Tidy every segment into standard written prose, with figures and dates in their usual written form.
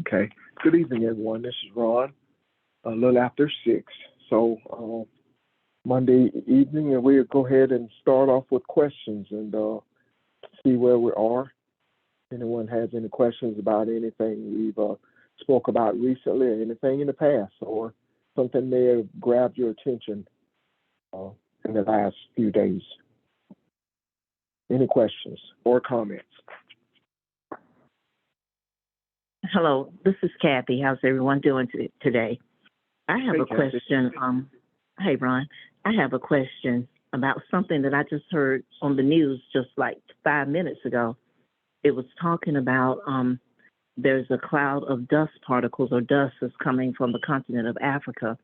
Okay. Good evening, everyone. This is Ron. A little after 6. So Monday evening, and we'll go ahead and start off with questions and see where we are. Anyone has any questions about anything we've spoke about recently, or anything in the past, or something may have grabbed your attention uh, in the last few days? Any questions or comments? Hello, this is Kathy. How's everyone doing today? I have Hey, a Kathy. question. Hey, Ron, I have a question about something that I just heard on the news just like 5 minutes ago. It was talking about there's a cloud of dust particles or dust that's coming from the continent of Africa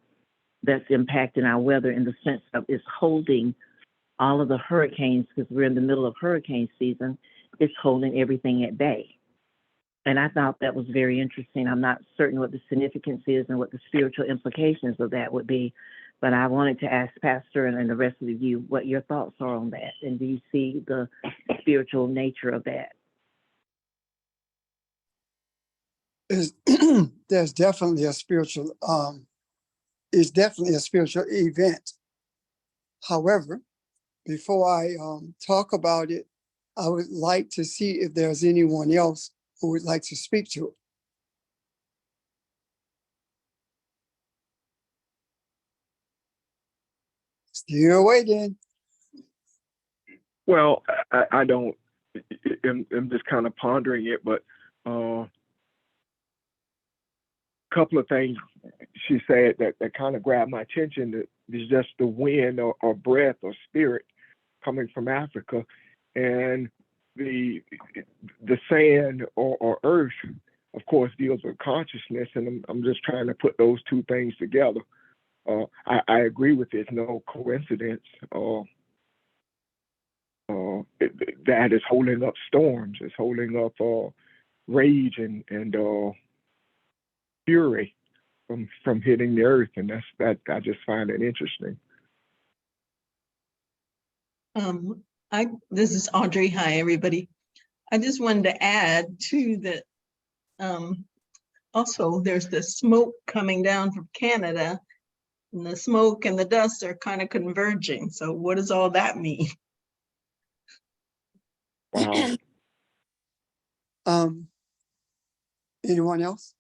that's impacting our weather in the sense of it's holding all of the hurricanes because we're in the middle of hurricane season. It's holding everything at bay. And I thought that was very interesting. I'm not certain what the significance is and what the spiritual implications of that would be, but I wanted to ask Pastor and the rest of you what your thoughts are on that. And do you see the spiritual nature of that? Is there's definitely a spiritual is definitely a spiritual event. However, before I talk about it, I would like to see if there's anyone else who would like to speak to it. Still waiting. Well, I don't. I'm just kind of pondering it, but a couple of things she said that kind of grabbed my attention. That is just the wind or breath or spirit coming from Africa, and the sand or earth, of course, deals with consciousness, and I'm just trying to put those two things together. I agree with it. It's no coincidence. That is holding up storms. It's holding up rage and fury from hitting the earth, and that I just find it interesting. This is Audrey. Hi, everybody. I just wanted to add to that. Also, there's the smoke coming down from Canada, and the smoke and the dust are kind of converging. So, what does all that mean? Wow. Anyone else?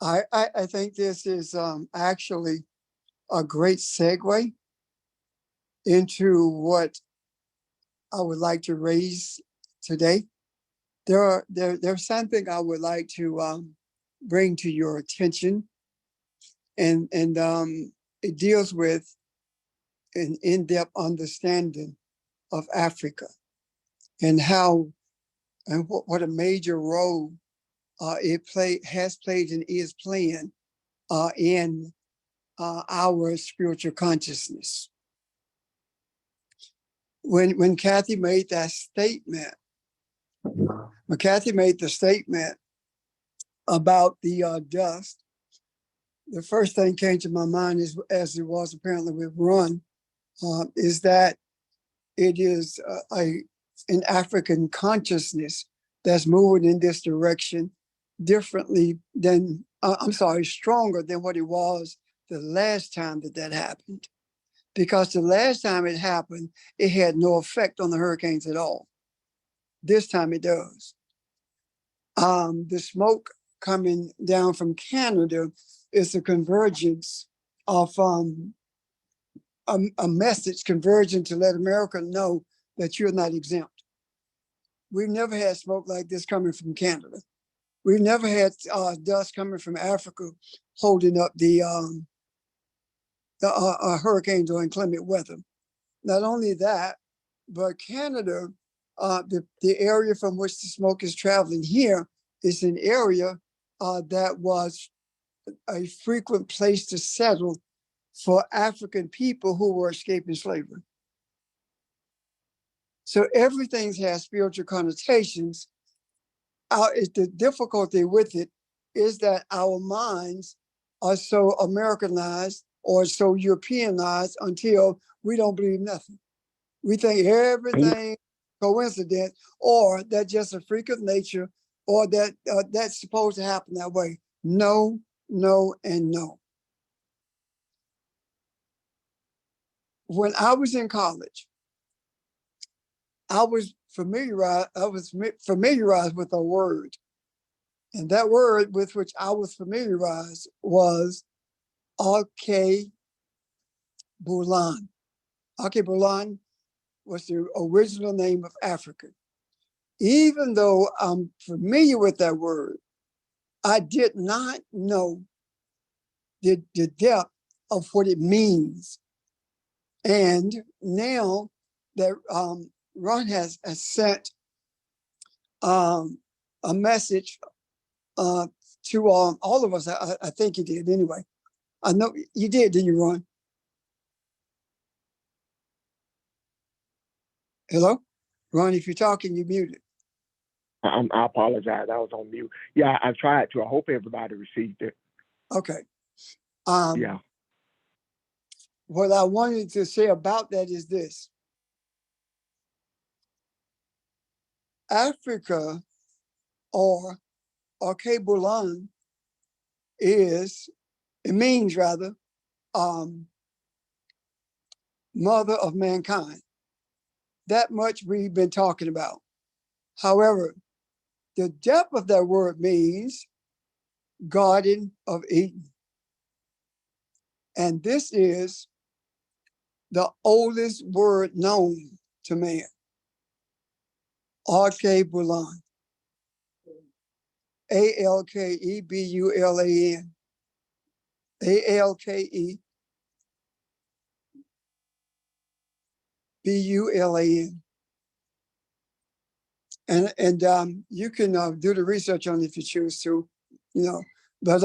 I think this is actually a great segue into what I would like to raise today. There's something I would like to bring to your attention, and it deals with an in-depth understanding of Africa and how and what a major role has played and is playing in our spiritual consciousness. When Kathy made that statement, when Kathy made the statement about the dust, the first thing came to my mind is, as it was apparently with Ron, is that it is an African consciousness that's moving in this direction differently than, stronger than what it was the last time that happened. Because the last time it happened, it had no effect on the hurricanes at all. This time it does. The smoke coming down from Canada is a convergence of a message converging to let America know that you're not exempt. We've never had smoke like this coming from Canada. We've never had dust coming from Africa holding up the hurricanes or inclement weather. Not only that, but Canada, the area from which the smoke is traveling here is an area that was a frequent place to settle for African people who were escaping slavery. So everything has spiritual connotations. The difficulty with it is that our minds are so Americanized or so Europeanized until we don't believe nothing. We think everything coincidence, or that just a freak of nature, or that that's supposed to happen that way. No, no, and no. When I was in college, I was familiarized with a word. And that word with which I was familiarized was Alke Bulan. Alke Bulan was the original name of Africa. Even though I'm familiar with that word, I did not know the depth of what it means. And now that Ron has sent a message to all of us, I think he did anyway. I know you did, didn't you, Ron? Hello? Ron, if you're talking, you're muted. I apologize. I was on mute. Yeah, I tried to. I hope everybody received it. Okay. Yeah. What I wanted to say about that is this. Africa, or Kebulan, it means rather, mother of mankind. That much we've been talking about. However, the depth of that word means Garden of Eden. And this is the oldest word known to man. Alkebulan. Alkebulan. Alkebulan. And you can do the research on it if you choose to, But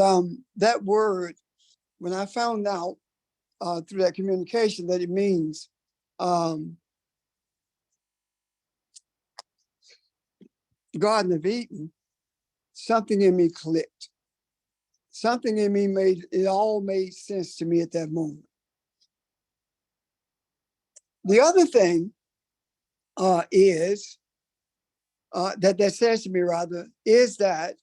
that word, when I found out through that communication that it means Garden of Eden, something in me clicked. Something in me all made sense to me at that moment. The other thing is that says to me rather is that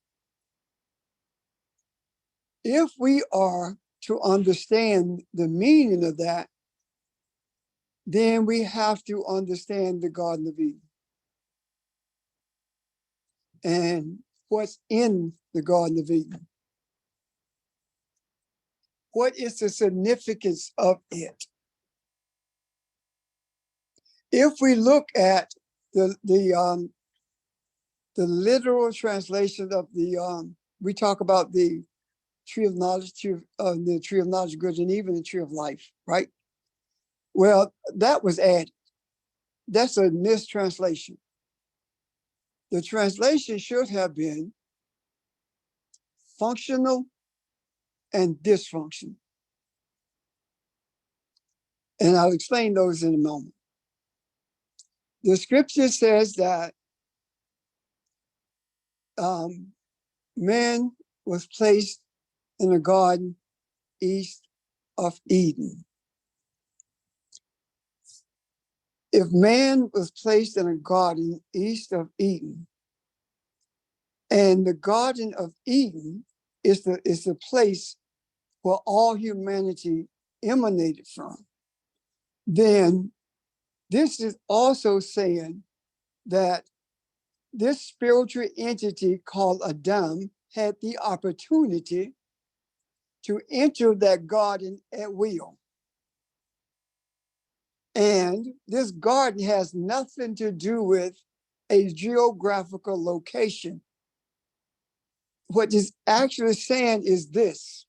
if we are to understand the meaning of that, then we have to understand the Garden of Eden and what's in the Garden of Eden. What is the significance of it? If we look at the literal translation of we talk about the tree of knowledge, the tree of knowledge of good and evil, the tree of life, right? Well, that was added. That's a mistranslation. The translation should have been functional and dysfunction. And I'll explain those in a moment. The scripture says that man was placed in a garden east of Eden. If man was placed in a garden east of Eden, and the Garden of Eden is the place where all humanity emanated from, then this is also saying that this spiritual entity called Adam had the opportunity to enter that garden at will. And this garden has nothing to do with a geographical location. What is actually saying is this,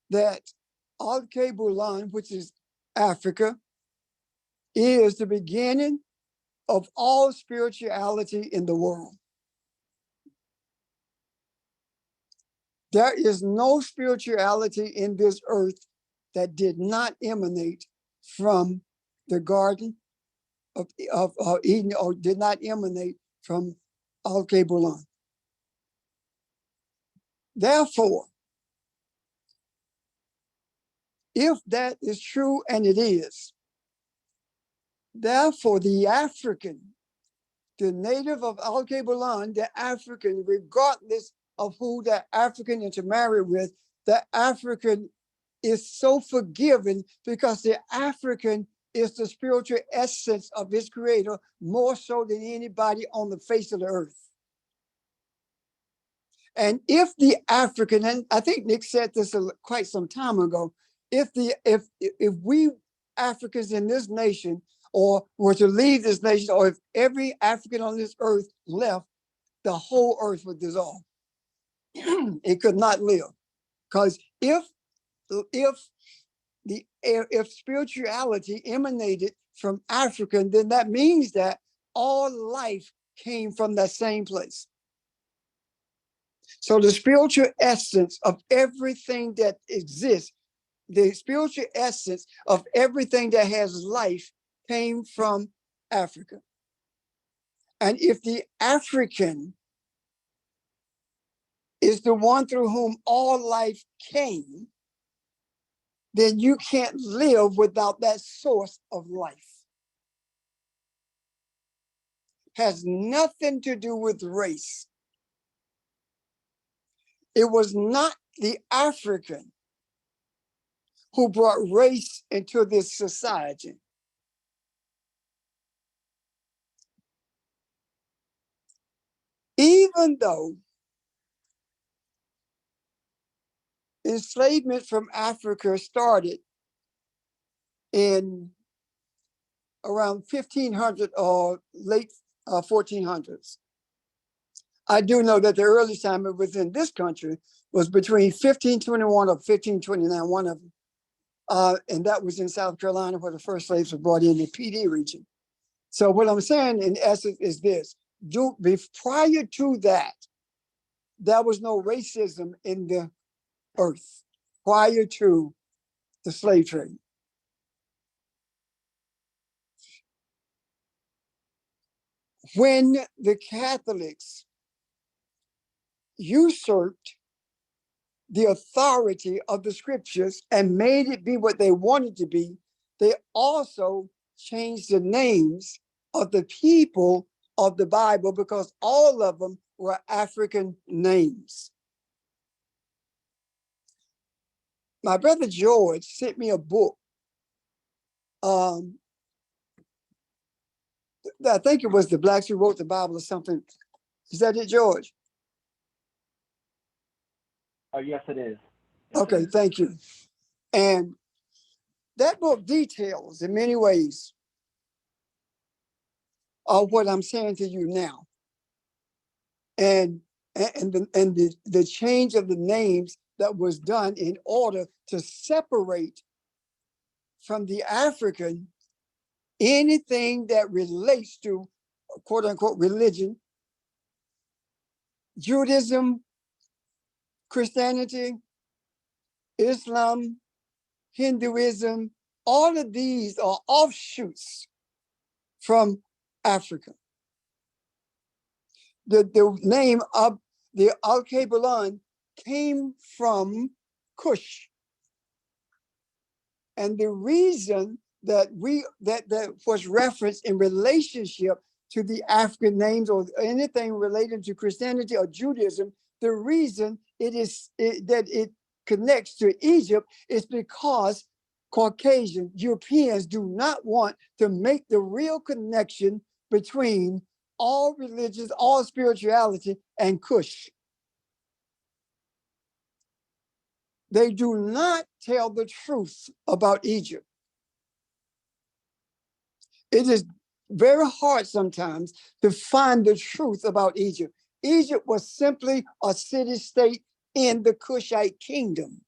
that Al-Kebulan, which is Africa, is the beginning of all spirituality in the world. There is no spirituality in this earth that did not emanate from the Garden of Eden, or did not emanate from Al-Kebulan. Therefore, if that is true, and it is, Therefore, the African, the native of Al-Kebalan, the African, regardless of who that African intermarried with, the African is so forgiven because the African is the spiritual essence of his creator more so than anybody on the face of the earth. And if the African, and I think Nick said this quite some time ago, if we Africans in this nation or were to leave this nation, or if every African on this earth left, the whole earth would dissolve. It could not live. Because if spirituality emanated from African, then that means that all life came from that same place. So the spiritual essence of everything that exists, the spiritual essence of everything that has life came from Africa. And if the African is the one through whom all life came, then you can't live without that source of life. Has nothing to do with race. It was not the African who brought race into this society. Even though enslavement from Africa started in around 1500 or late 1400s. I do know that the earliest time it was in this country was between 1521 or 1529, one of them. And that was in South Carolina, where the first slaves were brought in the PD region. So what I'm saying in essence is this: prior to that, there was no racism in the earth prior to the slave trade. When the Catholics usurped the authority of the scriptures and made it be what they wanted to be, they also changed the names of the people of the Bible because all of them were African names. My brother George sent me a book. I think it was the Blacks Who Wrote the Bible or something. Is that it, George? Oh, yes, it is. Okay, thank you. And that book details in many ways what I'm saying to you now. And the change of the names that was done in order to separate from the African anything that relates to quote unquote religion, Judaism, Christianity, Islam, Hinduism, all of these are offshoots from Africa. The name of the Al-Kebalan came from Kush. And the reason that was referenced in relationship to the African names or anything related to Christianity or Judaism, the reason that it connects to Egypt is because Caucasian Europeans do not want to make the real connection between all religions, all spirituality, and Kush. They do not tell the truth about Egypt. It is very hard sometimes to find the truth about Egypt. Egypt was simply a city-state in the Kushite kingdom.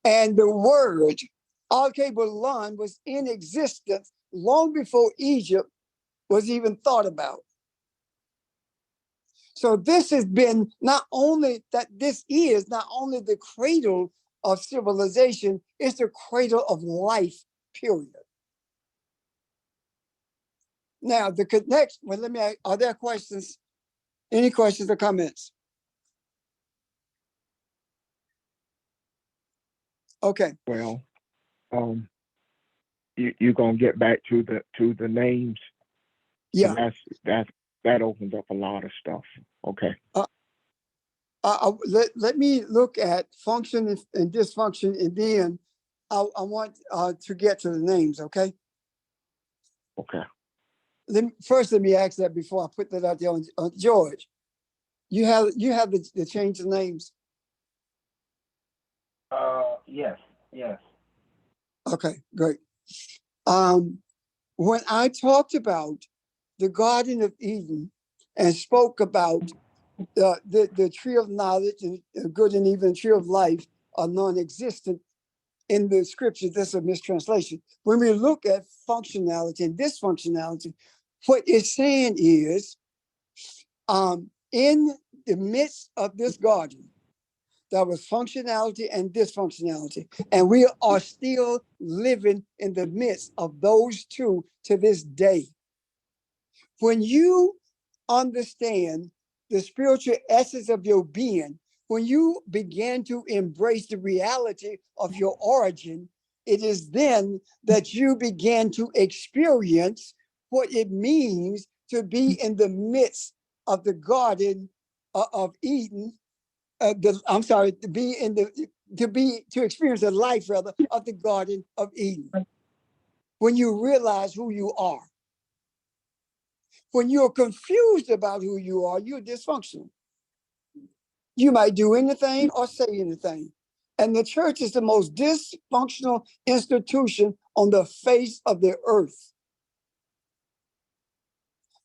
And the word Al-Kebalan was in existence long before Egypt was even thought about. So this has been not only that this is not only the cradle of civilization, it's the cradle of life, period. Now, are there questions? Any questions or comments? Okay. Well, you're gonna get back to the names, Yeah. and that opens up a lot of stuff. Okay. Let me look at function and dysfunction, and then I want to get to the names. Okay. Okay. Let me ask that before I put that out there on George. You have the change of names. Yes, yes. Okay, great. When I talked about the Garden of Eden and spoke about the tree of knowledge and good and evil, and tree of life are non-existent in the scriptures. That's a mistranslation. When we look at functionality and dysfunctionality, what it's saying is, in the midst of this garden, there was functionality and dysfunctionality, and we are still living in the midst of those two to this day. When you understand the spiritual essence of your being, when you begin to embrace the reality of your origin, it is then that you begin to experience what it means to be in the midst of the Garden of Eden. I'm sorry, to experience the life rather of the Garden of Eden. When you realize who you are. When you're confused about who you are, you're dysfunctional. You might do anything or say anything. And the church is the most dysfunctional institution on the face of the earth.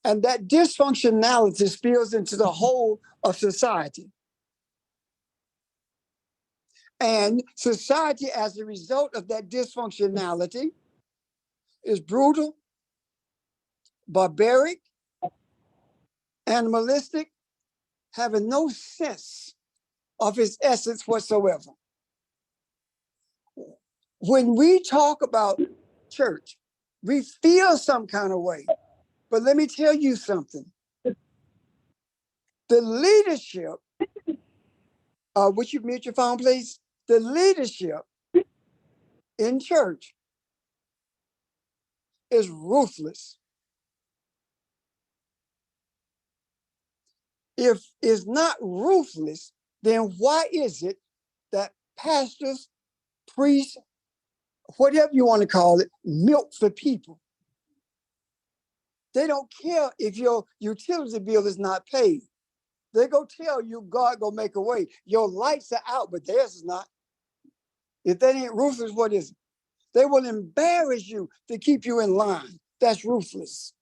And that dysfunctionality spills into the whole of society. And society, as a result of that dysfunctionality, is brutal, barbaric, animalistic, having no sense of its essence whatsoever. When we talk about church, we feel some kind of way. But let me tell you something. The leadership, would you mute your phone, please? The leadership in church is ruthless. If it's not ruthless, then why is it that pastors, priests, whatever you want to call it, milk the people? They don't care if your utility bill is not paid. They go tell you God go make a way. Your lights are out, but theirs is not. If that ain't ruthless, what is it? They will embarrass you to keep you in line. That's ruthless.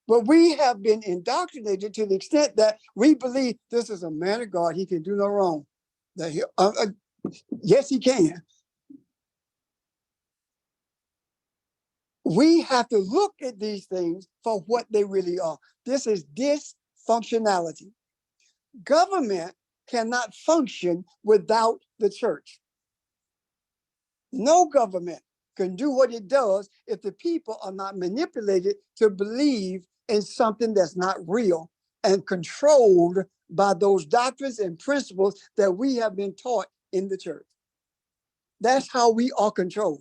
But we have been indoctrinated to the extent that we believe this is a man of God. He can do no wrong. That yes, he can. We have to look at these things for what they really are. This is dysfunctionality. Government cannot function without the church. No government can do what it does if the people are not manipulated to believe in something that's not real and controlled by those doctrines and principles that we have been taught in the church. That's how we are controlled.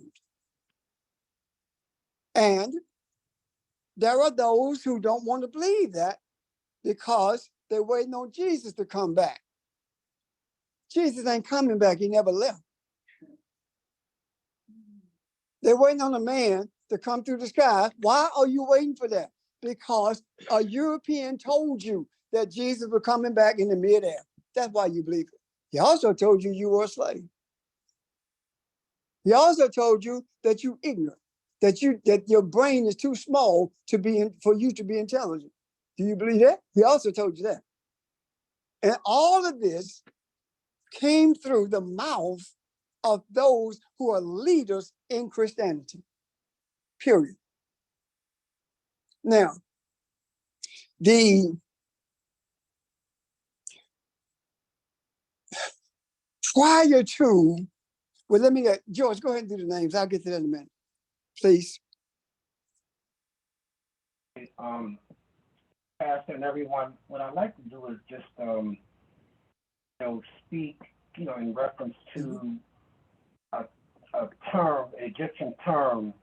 And there are those who don't want to believe that because they're waiting on Jesus to come back. Jesus ain't coming back. He never left. They're waiting on a man to come through the sky. Why are you waiting for that? Because a European told you that Jesus was coming back in the midair. That's why you believe it. He also told you you were a slave. He also told you that you're ignorant, that your brain is too small for you to be intelligent. Do you believe that? He also told you that. And all of this came through the mouth of those who are leaders in Christianity. Period. Now, prior to, well, let me get, George, go ahead and do the names. I'll get to that in a minute, please. Pastor and everyone, what I'd like to do is just, speak, in reference to a term, Egyptian term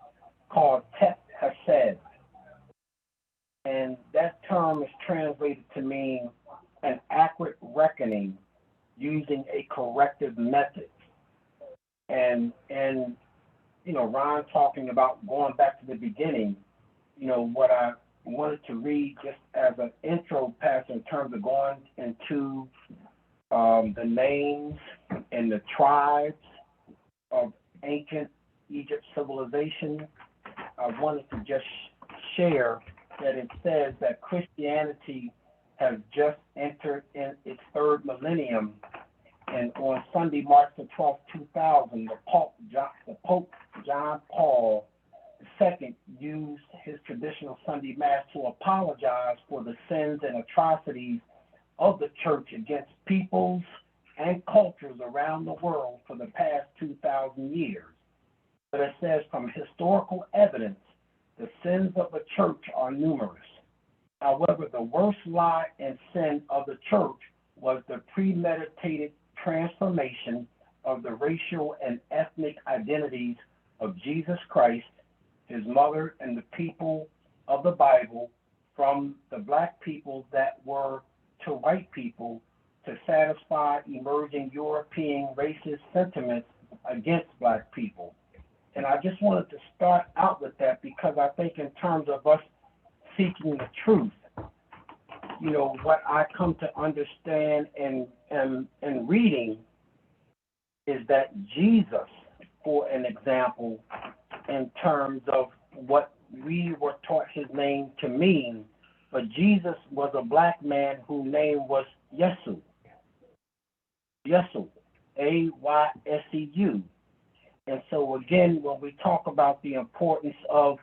called Tet Hesed. And that term is translated to mean an accurate reckoning using a corrective method. And Ron talking about going back to the beginning, what I wanted to read just as an intro pass in terms of going into the names and the tribes of ancient Egypt civilization. I wanted to just share that it says that Christianity has just entered in its third millennium, and on Sunday, March the 12th, 2000, the Pope John Paul II used his traditional Sunday Mass to apologize for the sins and atrocities of the church against peoples and cultures around the world for the past 2,000 years. But it says from historical evidence, the sins of the church are numerous. However, the worst lie and sin of the church was the premeditated transformation of the racial and ethnic identities of Jesus Christ, his mother, and the people of the Bible from the black people that were to white people to satisfy emerging European racist sentiments against black people. And I just wanted to start out with that because I think in terms of us seeking the truth, what I come to understand and reading is that Jesus, for an example, in terms of what we were taught his name to mean, but Jesus was a black man whose name was Yesu. Yesu, A-Y-S-E-U. And so again, when we talk about the importance of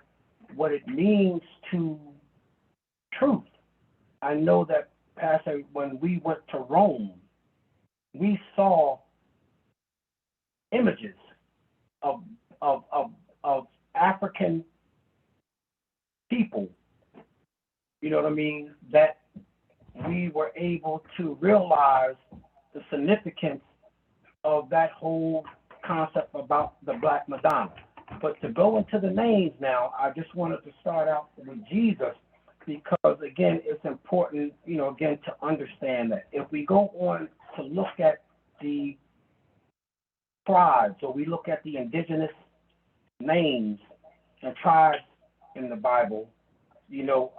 what it means to truth, I know that, Pastor, when we went to Rome, we saw images of African people, that we were able to realize the significance of that whole concept about the Black Madonna. But to go into the names now, I just wanted to start out with Jesus because, again, it's important, again, to understand that. If we go on to look at the tribes, or we look at the indigenous names and tribes in the Bible,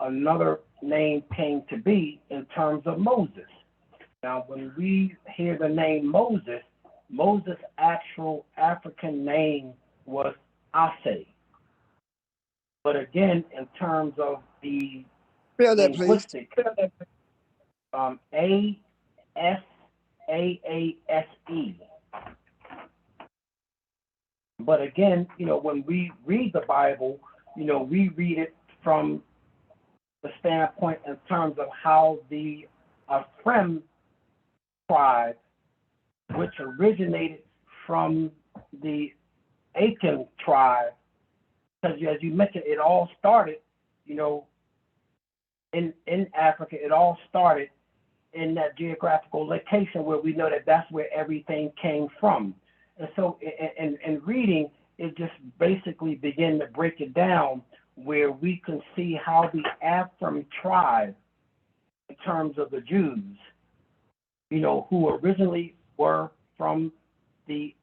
another name came to be in terms of Moses. Now, when we hear the name Moses' actual African name was Ase. But again, in terms of the linguistic, A-S-A-A-S-E. But again, when we read the Bible, we read it from the standpoint in terms of how the Ephraim tribe, which originated from the Akan tribe, because as you mentioned, it all started, in Africa, it all started in that geographical location where we know that that's where everything came from. And so in reading, it just basically begin to break it down where we can see how the Ephraim tribe, in terms of the Jews, who originally were from the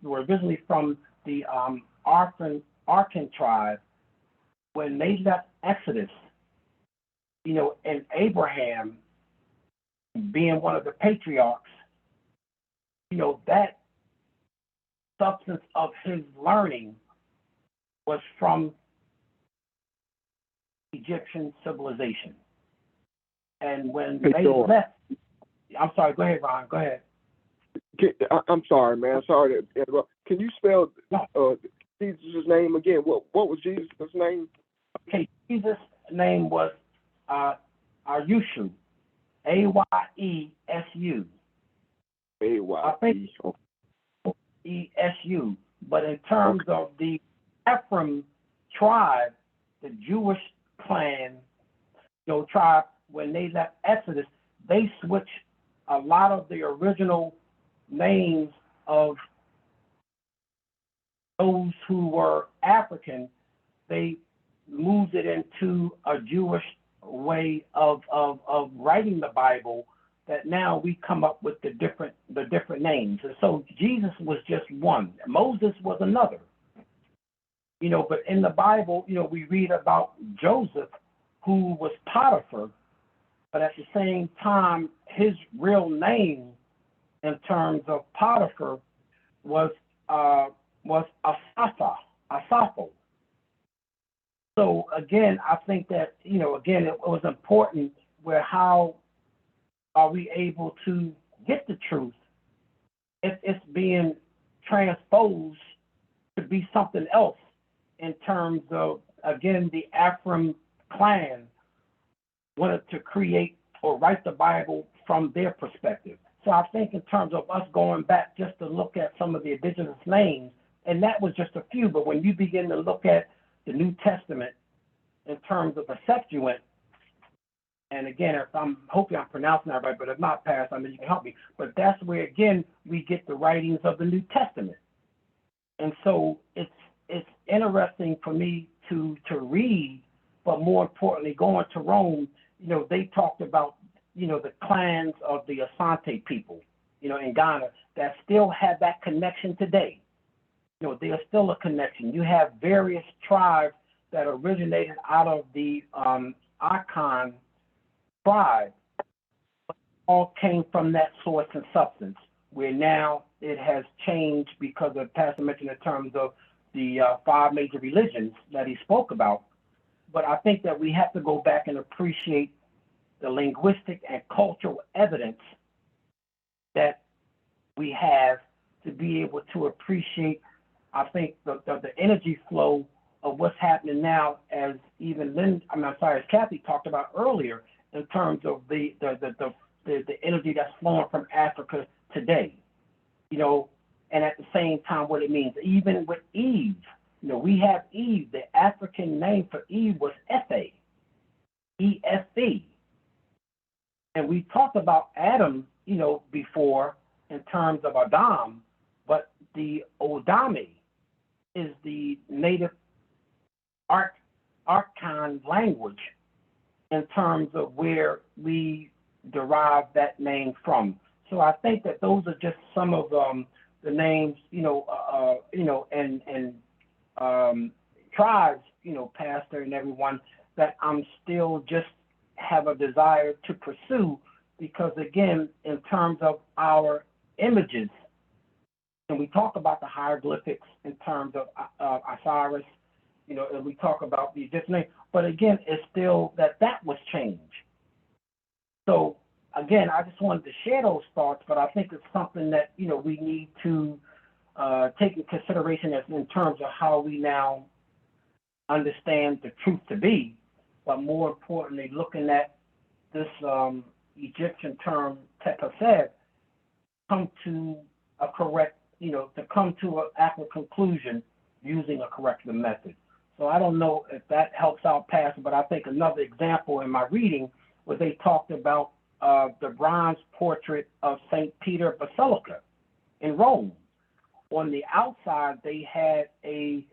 were originally from the Arkan tribe, when they left Exodus, and Abraham being one of the patriarchs, that substance of his learning was from Egyptian civilization. And when they left, I'm sorry, go ahead, Ron, go ahead. I'm sorry, man. Sorry to interrupt. Can you spell Jesus' name again? What was Jesus' name? Okay, Jesus' name was Ayeshu, A-Y-E-S-U. A-Y-E-S-U. But in terms of the Ephraim tribe, the Jewish clan, tribe, when they left Exodus, they switched a lot of the original names of those who were African, they moved it into a Jewish way of writing the Bible, that now we come up with the different names. And so Jesus was just one. Moses was another. But in the Bible, we read about Joseph, who was Potiphar, but at the same time, his real name in terms of Potiphar was Asapho. So again, I think that, again, it was important where how are we able to get the truth if it's being transposed to be something else in terms of, again, the Ephraim clan wanted to create or write the Bible from their perspective. So I think in terms of us going back just to look at some of the indigenous names, and that was just a few, but when you begin to look at the New Testament in terms of the Septuagint, and again, hopefully I'm pronouncing that right, but if not, Pastor, I mean, you can help me. But that's where, again, we get the writings of the New Testament. And so it's interesting for me to read, but more importantly, going to Rome, they talked about, the clans of the Asante people, in Ghana that still have that connection today. There's still a connection. You have various tribes that originated out of the Akan tribe, all came from that source and substance, where now it has changed because of Pastor mentioned in terms of the 5 major religions that he spoke about. But I think that we have to go back and appreciate the linguistic and cultural evidence that we have to be able to appreciate, I think, the energy flow of what's happening now, as as Kathy talked about earlier, in terms of the energy that's flowing from Africa today, and at the same time what it means. Even with Eve, we have Eve. The African name for Eve was Efe, E-F-E. And we talked about Adam, before in terms of Adam, but the Odami is the native Arkan language in terms of where we derive that name from. So I think that those are just some of the names, and tribes, Pastor and everyone, that I'm still just have a desire to pursue, because again, in terms of our images, and we talk about the hieroglyphics in terms of Osiris, and we talk about the Egyptian name, but again, it's still that was changed. So again, I just wanted to share those thoughts, but I think it's something that, we need to take in consideration as in terms of how we now understand the truth to be, but more importantly, looking at this Egyptian term Tekased, come to a correct, to come to an accurate conclusion using a corrective method. So I don't know if that helps out, Pastor, but I think another example in my reading was they talked about the bronze portrait of St. Peter Basilica in Rome. On the outside, they had a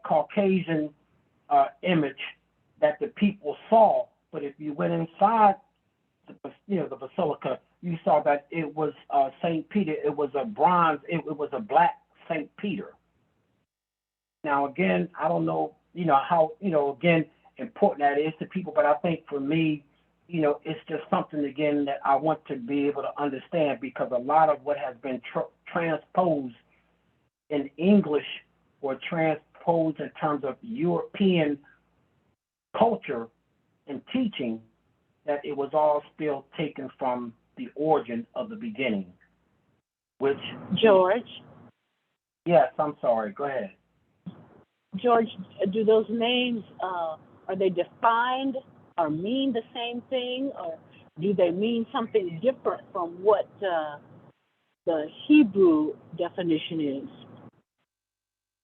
Caucasian image that the people saw, but if you went inside the basilica, you saw that it was St. Peter. It was a bronze, it was a black St. Peter. Now, again, I don't know, how, again, important that is to people, but I think for me, it's just something, again, that I want to be able to understand, because a lot of what has been transposed in English or transposed in terms of European culture and teaching, that it was all still taken from the origin of the beginning, which... George? Yes, I'm sorry. Go ahead. George, do those names, are they defined or mean the same thing, or do they mean something different from what the Hebrew definition is?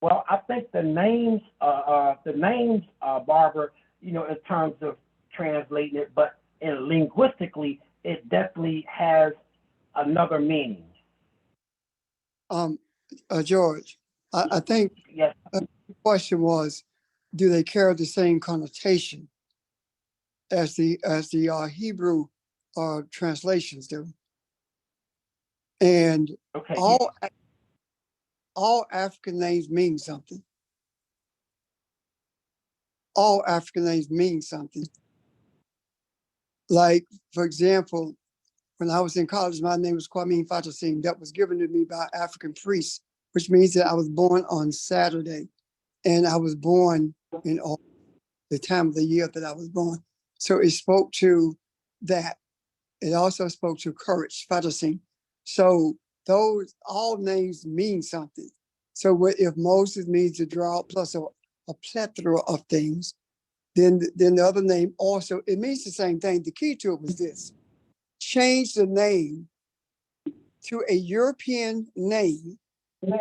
Well, I think the names, Barbara, in terms of translating it, but linguistically, it definitely has another meaning. George, I think Yes, the question was, do they carry the same connotation as the Hebrew translations do? And okay. all African names mean something. All African names mean something. Like, for example, when I was in college, my name was Kwame Fatasing. That was given to me by African priests, which means that I was born on Saturday, and I was born in the time of the year that I was born. So it spoke to that. It also spoke to courage, Fatasing. So those all names mean something. So if Moses means to draw plus a plethora of things, then the other name also, it means the same thing. The key to it was this: change the name to a European name and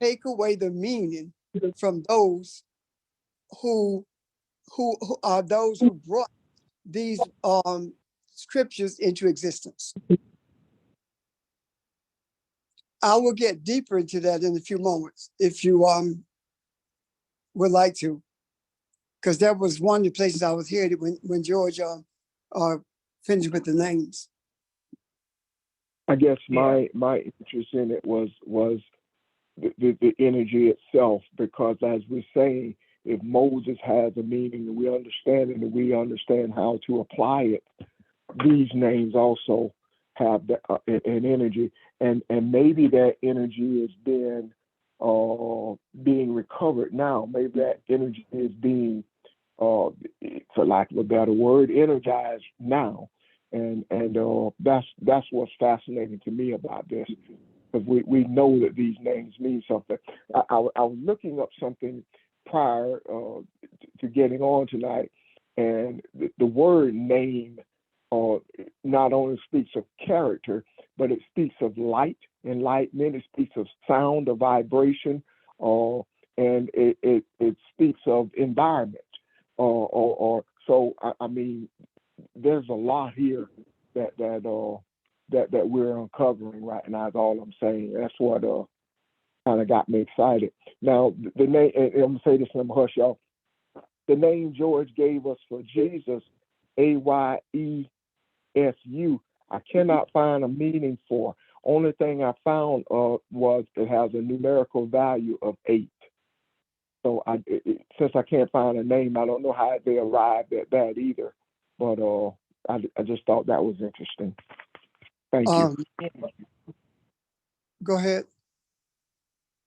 take away the meaning from those who are those who brought these scriptures into existence. I will get deeper into that in a few moments if you would like to, because that was one of the places I was here when George finished with the names. I guess my interest in it was the energy itself, because as we're saying, if Moses has a meaning and we understand it and we understand how to apply it, these names also have an energy, and maybe that energy is being recovered now. Maybe that energy is being, for lack of a better word, energized now, and that's what's fascinating to me about this, because we know that these names mean something. I was looking up something prior to getting on tonight, and the word name not only speaks of character, but it speaks of light, enlightenment. It speaks of sound, of vibration, and it speaks of environment. So I mean, there's a lot here that we're uncovering right now. Is all I'm saying. That's what kind of got me excited. Now the name, and I'm gonna say this, and I'm gonna hush y'all. The name George gave us for Jesus, AYESU, I cannot find a meaning for. Only thing I found was it has a numerical value of 8. So since I can't find a name, I don't know how they arrived at that either. But I just thought that was interesting. Thank you. Go ahead.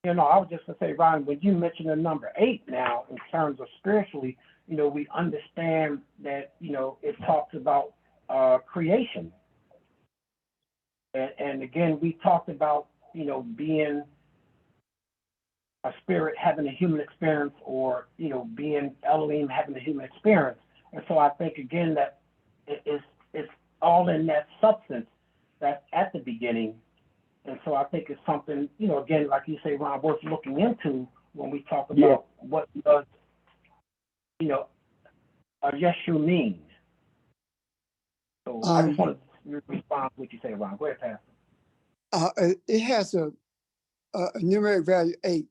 You know, I was just gonna say, Ron, when you mentioned the number 8 now, in terms of spiritually, you know, we understand that, you know, it talks about creation. And again, we talked about, you know, being a spirit having a human experience, or, you know, being Elohim having a human experience. And so I think, again, that it's all in that substance that's at the beginning. And so I think it's something, you know, again, like you say, Ron, worth looking into when we talk about what does, you know, a Yeshu mean. So I just want to respond to what you say, Ron. Go ahead, Pastor. It has a numeric value 8.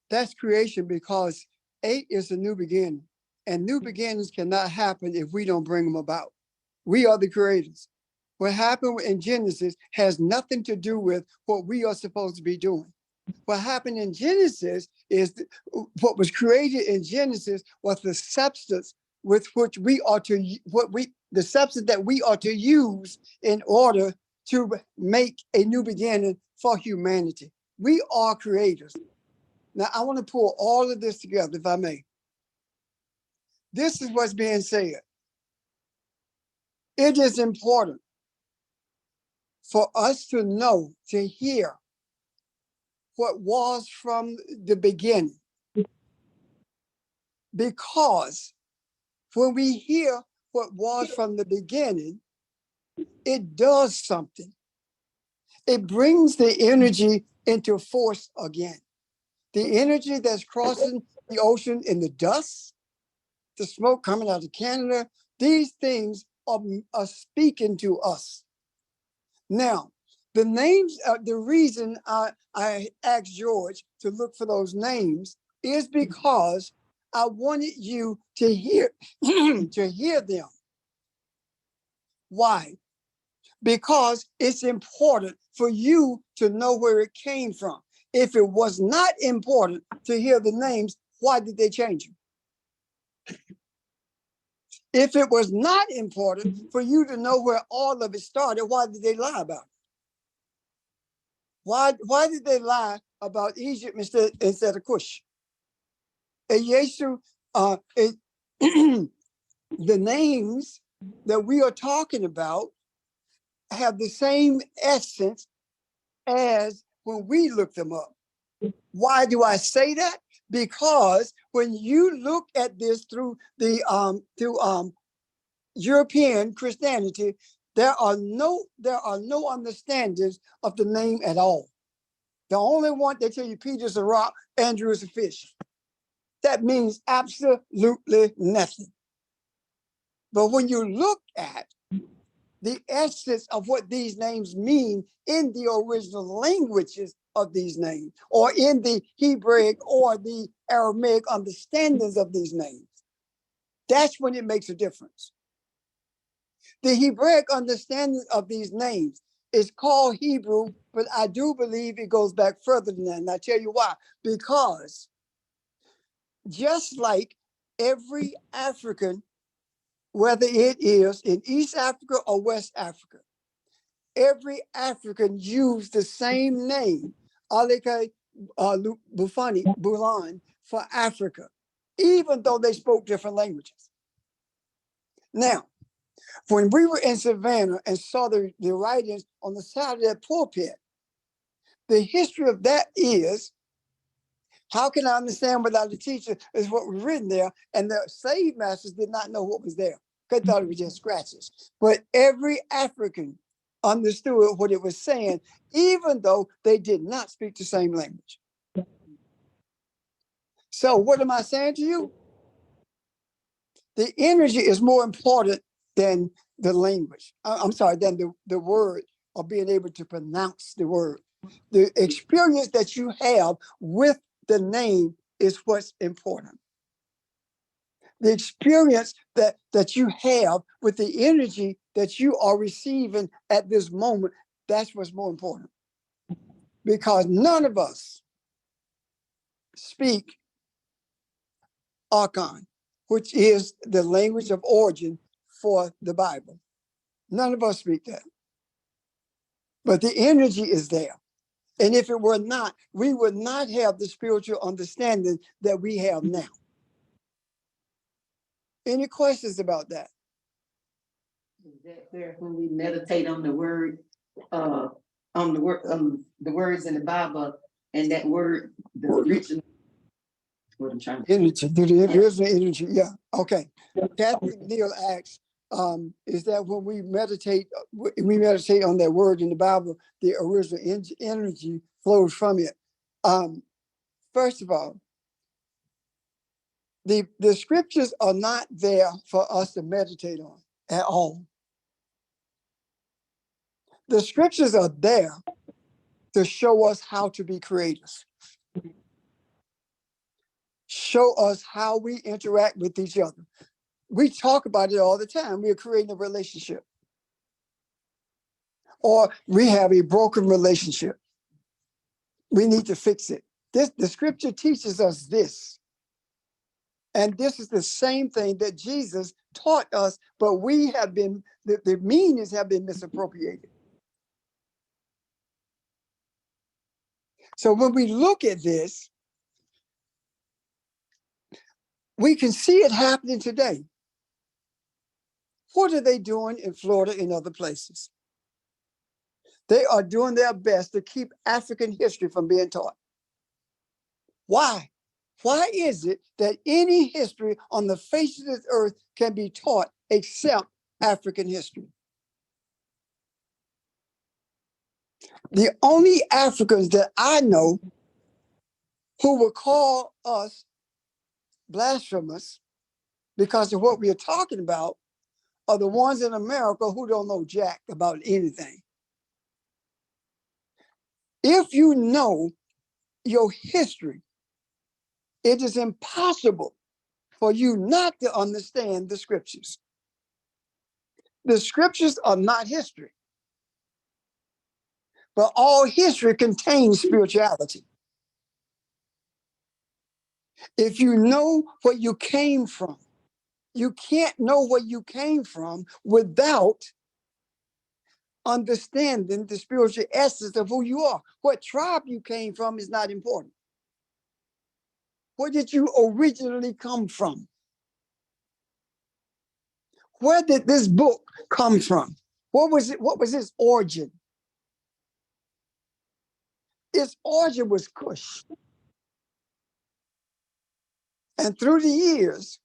That's creation, because 8 is a new beginning, and new beginnings cannot happen if we don't bring them about. We are the creators. What happened in Genesis has nothing to do with what we are supposed to be doing. What happened in Genesis is what was created in Genesis was the substance with which we are to the substance that we are to use in order to make a new beginning for humanity. We are creators. Now, I want to pull all of this together, if I may. This is what's being said. It is important for us to know, to hear what was from the beginning. Because when we hear what was from the beginning, it does something. It brings the energy into force again. The energy that's crossing the ocean in the dust, the smoke coming out of Canada, these things are speaking to us. Now, The names, the reason I asked George to look for those names is because I wanted you to hear to hear them. Why? Because it's important for you to know where it came from. If it was not important to hear the names, why did they change them? If it was not important for you to know where all of it started, why did they lie about it? Why did they lie about Egypt instead of Cush? And Yeshu, the names that we are talking about have the same essence as when we look them up. Why do I say that? Because when you look at this through the European Christianity, there are no understandings of the name at all. The only one they tell you Peter's a rock, Andrew is a fish. That means absolutely nothing. But when you look at the essence of what these names mean in the original languages of these names, or in the Hebraic or the Aramaic understandings of these names, that's when it makes a difference. The Hebraic understanding of these names is called Hebrew, but I do believe it goes back further than that. And I'll tell you why. Because just like every African, whether it is in East Africa or West Africa, every African used the same name, Aleke Bulan, for Africa, even though they spoke different languages. Now, when we were in Savannah and saw the writings on the side of that pulpit, the history of that is, how can I understand without a teacher, is what was written there, and the slave masters did not know what was there. They thought it was just scratches. But every African understood what it was saying, even though they did not speak the same language. So what am I saying to you? The energy is more important than the language. I'm sorry, than the word, or being able to pronounce the word. The experience that you have with the name is what's important. The experience that you have with the energy that you are receiving at this moment, that's what's more important. Because none of us speak Akan, which is the language of origin for the Bible. None of us speak that. But the energy is there. And if it were not, we would not have the spiritual understanding that we have now. Any questions about that? Is that where when we meditate on the word, the words in the Bible, and that word, the original, what I'm trying to Energy, the original energy, yeah, okay. Catherine Neal asks, is that when we meditate on that word in the Bible, the original energy flows from it. First of all, the scriptures are not there for us to meditate on at all. The scriptures are there to show us how to be creators. Show us how we interact with each other. We talk about it all the time. We're creating a relationship. Or we have a broken relationship. We need to fix it. The scripture teaches us this. And this is the same thing that Jesus taught us, but we have been, the meanings have been misappropriated. So when we look at this, we can see it happening today. What are they doing in Florida and other places? They are doing their best to keep African history from being taught. Why? Why is it that any history on the face of this earth can be taught except African history? The only Africans that I know who will call us blasphemous because of what we are talking about are the ones in America who don't know jack about anything. If you know your history, it is impossible for you not to understand the scriptures. The scriptures are not history, but all history contains spirituality. If you know where you came from, you can't know where you came from without understanding the spiritual essence of who you are. What tribe you came from is not important. Where did you originally come from? Where did this book come from? What was it? What was its origin? Its origin was Cush. And through the years,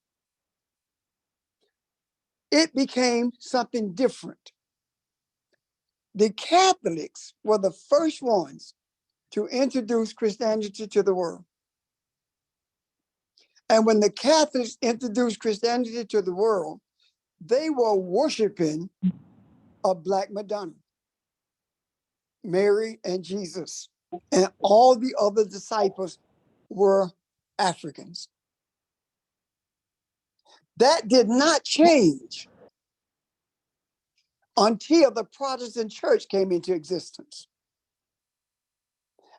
it became something different. The Catholics were the first ones to introduce Christianity to the world. And when the Catholics introduced Christianity to the world, they were worshiping a Black Madonna, Mary and Jesus, and all the other disciples were Africans. That did not change until the Protestant church came into existence.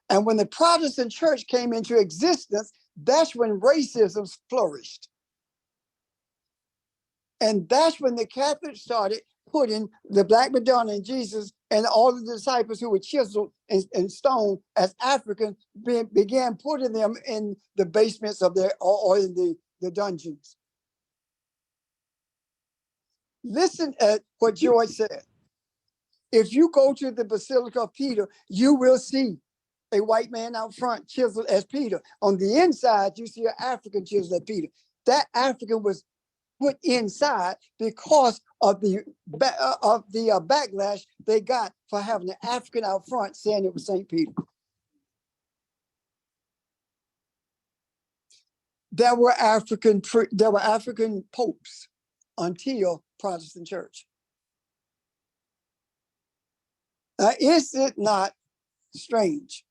And when the Protestant church came into existence, that's when racism flourished. And that's when the Catholics started putting the Black Madonna and Jesus and all the disciples who were chiseled and stoned as Africans began putting them in the basements of their or in the dungeons. Listen at what George said. If you go to the Basilica of Peter, you will see a white man out front chiseled as Peter. On the inside, you see an African chiseled as Peter. That African was put inside because of the backlash they got for having an African out front saying it was St. Peter. There were African popes until Protestant church. Now, is it not strange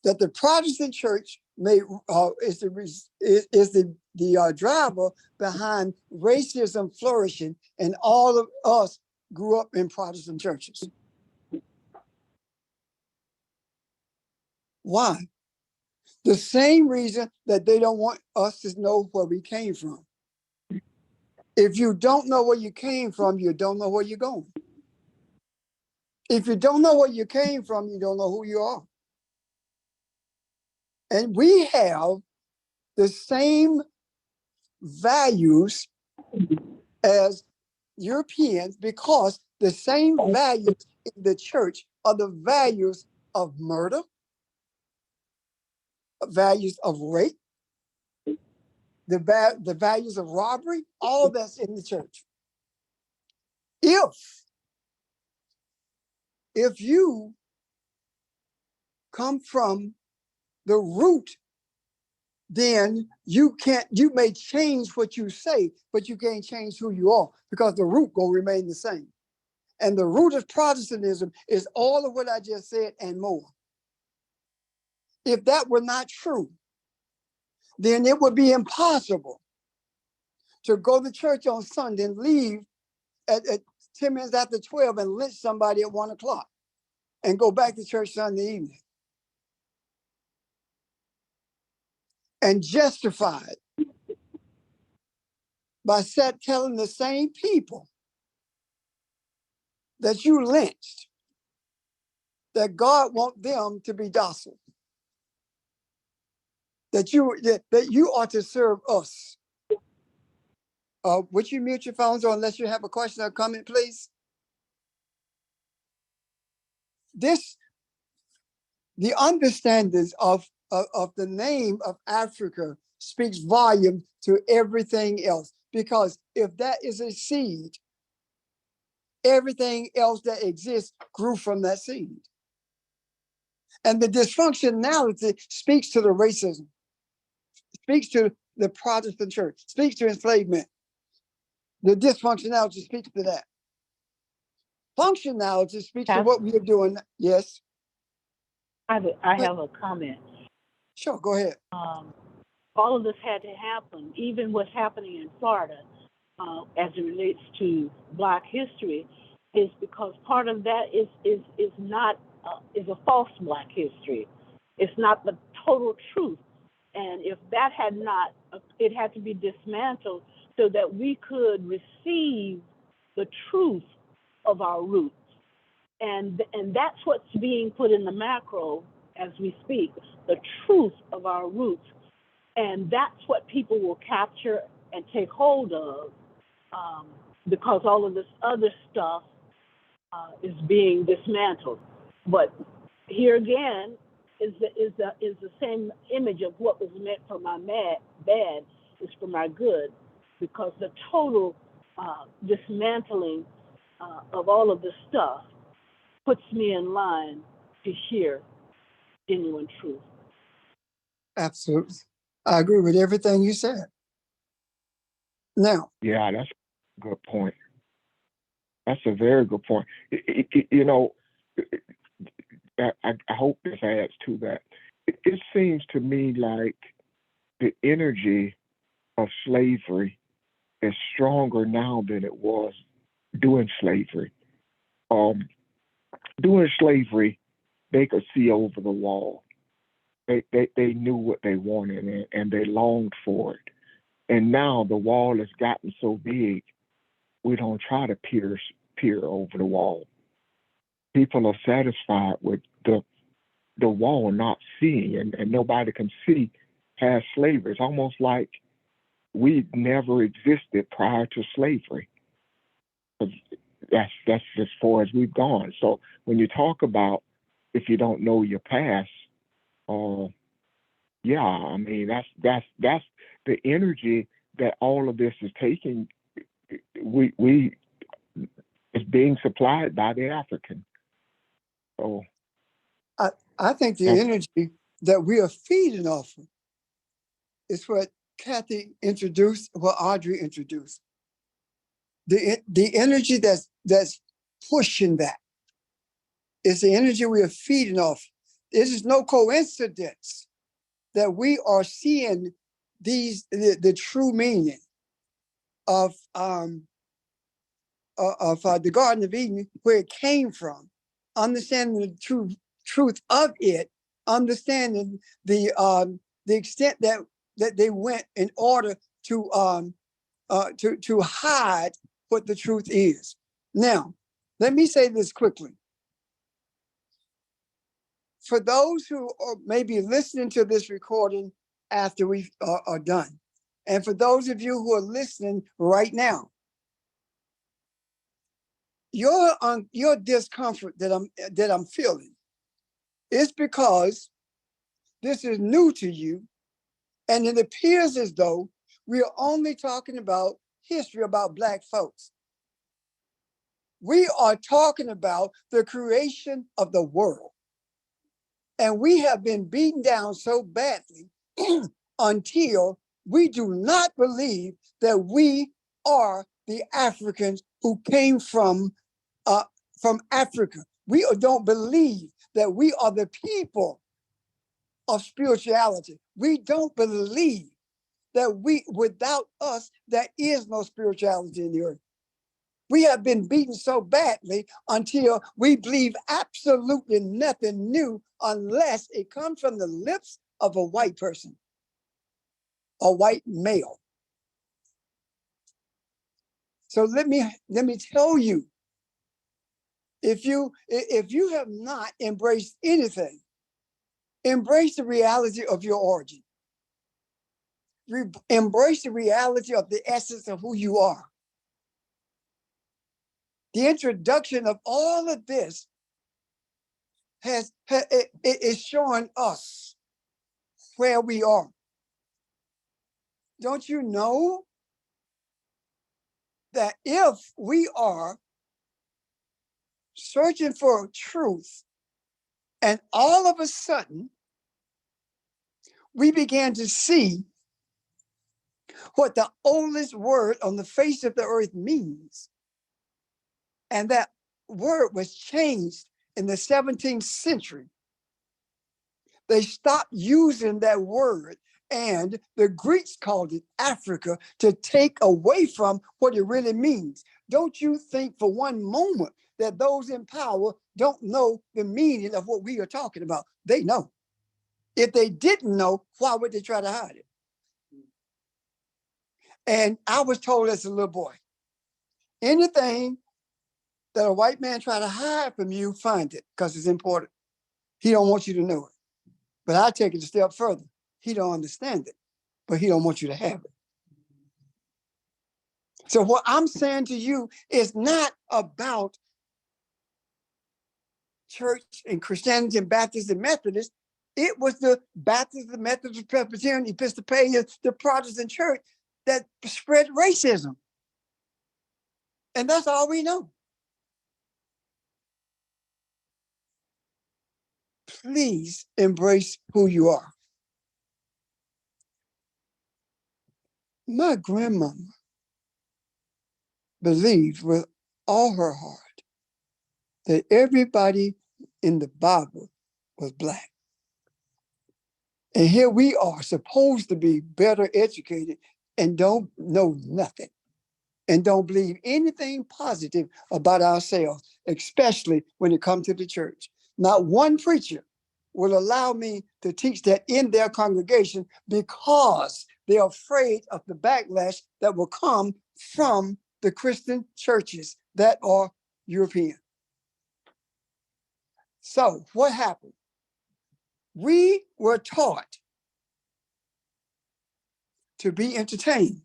that the Protestant church is the driver behind racism flourishing, and all of us grew up in Protestant churches? Why? The same reason that they don't want us to know where we came from. If you don't know where you came from, you don't know where you're going. If you don't know where you came from, you don't know who you are. And we have the same values as Europeans because the same values in the church are the values of murder, values of rape, the values of robbery, all that's in the church. If you come from the root, then you may change what you say, but you can't change who you are because the root gonna remain the same. And the root of Protestantism is all of what I just said and more. If that were not true, then it would be impossible to go to church on Sunday and leave at 10 minutes after 12 and lynch somebody at 1 o'clock and go back to church Sunday evening and justify it by telling the same people that you lynched that God wants them to be docile, that you are to serve us. Would you mute your phones, or unless you have a question or comment, please? The understandings of the name of Africa speaks volume to everything else, because if that is a seed, everything else that exists grew from that seed. And the dysfunctionality speaks to the racism, speaks to the Protestant church, speaks to enslavement. The dysfunctionality speaks to that. Functionality speaks to what we are doing. Yes. I But have a comment. sure, go ahead. Um, all of this had to happen, even what's happening in Florida, as it relates to Black history, is because part of that is not is a false Black history. It's not the total truth, and if that had not, it had to be dismantled so that we could receive the truth of our roots, and that's what's being put in the macro as we speak, the truth of our roots, and that's what people will capture and take hold of, because all of this other stuff is being dismantled. But here again is the same image of what was meant for my bad is for my good, because the total dismantling of all of this stuff puts me in line to hear genuine truth. Absolutely. I agree with everything you said. Now, Yeah, that's a good point. That's a very good point. You know, I hope this adds to that. It seems to me like the energy of slavery is stronger now than it was during slavery. Um, During slavery, they could see over the wall. They knew what they wanted, and they longed for it. And now the wall has gotten so big, we don't try to peer over the wall. People are satisfied with the wall not seeing, and nobody can see past slavery. It's almost like we never existed prior to slavery. That's as far as we've gone. So when you talk about if you don't know your past, uh, yeah, I mean that's the energy that all of this is taking. We is being supplied by the African. So I think the that's energy that we are feeding off of is what Kathy introduced, what Audrey introduced. The energy that's pushing that is the energy we are feeding off. It is no coincidence that we are seeing the true meaning of the Garden of Eden, where it came from, understanding the truth of it, understanding the extent that they went in order to hide what the truth is. Now, let me say this quickly. For those who are maybe listening to this recording after we are done, and for those of you who are listening right now, your discomfort that I'm feeling is because this is new to you, and it appears as though we are only talking about history about Black folks. We are talking about the creation of the world. And we have been beaten down so badly until we do not believe that we are the Africans who came from Africa. We don't believe that we are the people of spirituality. We don't believe that without us, there is no spirituality in the earth. We have been beaten so badly until we believe absolutely nothing new unless it comes from the lips of a white person, a white male. So let me tell you, if you have not embraced anything, embrace the reality of your origin. Embrace the reality of the essence of who you are. The introduction of all of this is showing us where we are. Don't you know that if we are searching for truth and all of a sudden we began to see what the oldest word on the face of the earth means, and that word was changed in the 17th century They stopped using that word, and the Greeks called it Africa to take away from what it really means. Don't you think for one moment that those in power don't know the meaning of what we are talking about? They know. If they didn't know, why would they try to hide it? And I was told as a little boy, anything that a white man try to hide from you, find it, because it's important. He don't want you to know it. But I take it a step further. He don't understand it, but he don't want you to have it. So what I'm saying to you is not about church and Christianity and Baptist and Methodist. It was the Baptist, the Methodist, Presbyterian, Episcopalian, the Protestant church that spread racism. And that's all we know. Please embrace who you are. My grandmama believed with all her heart that everybody in the Bible was Black. And here we are supposed to be better educated and don't know nothing and don't believe anything positive about ourselves, especially when it comes to the church. Not one preacher will allow me to teach that in their congregation because they're afraid of the backlash that will come from the Christian churches that are European. So what happened? We were taught to be entertained.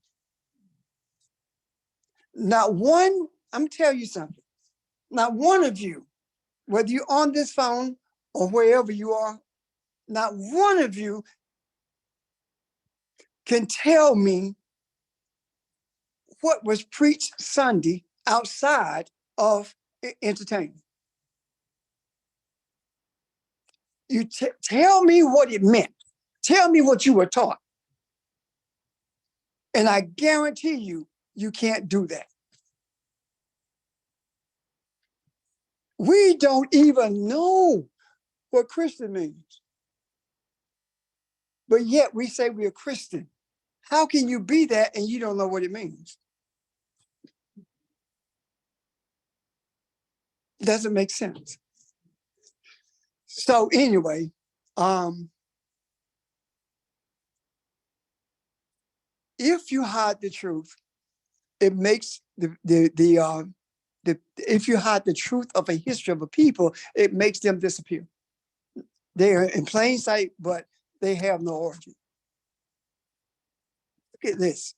Not one, I'm telling you something, not one of you, whether you're on this phone or wherever you are, not one of you can tell me what was preached Sunday outside of entertainment. You tell me what it meant. Tell me what you were taught. And I guarantee you, you can't do that. We don't even know what Christian means. But yet we say we're Christian. How can you be that and you don't know what it means? It doesn't make sense. So anyway, if you hide the truth, it makes if you hide the truth of a history of a people, it makes them disappear. They are in plain sight, but they have no origin. Look at this.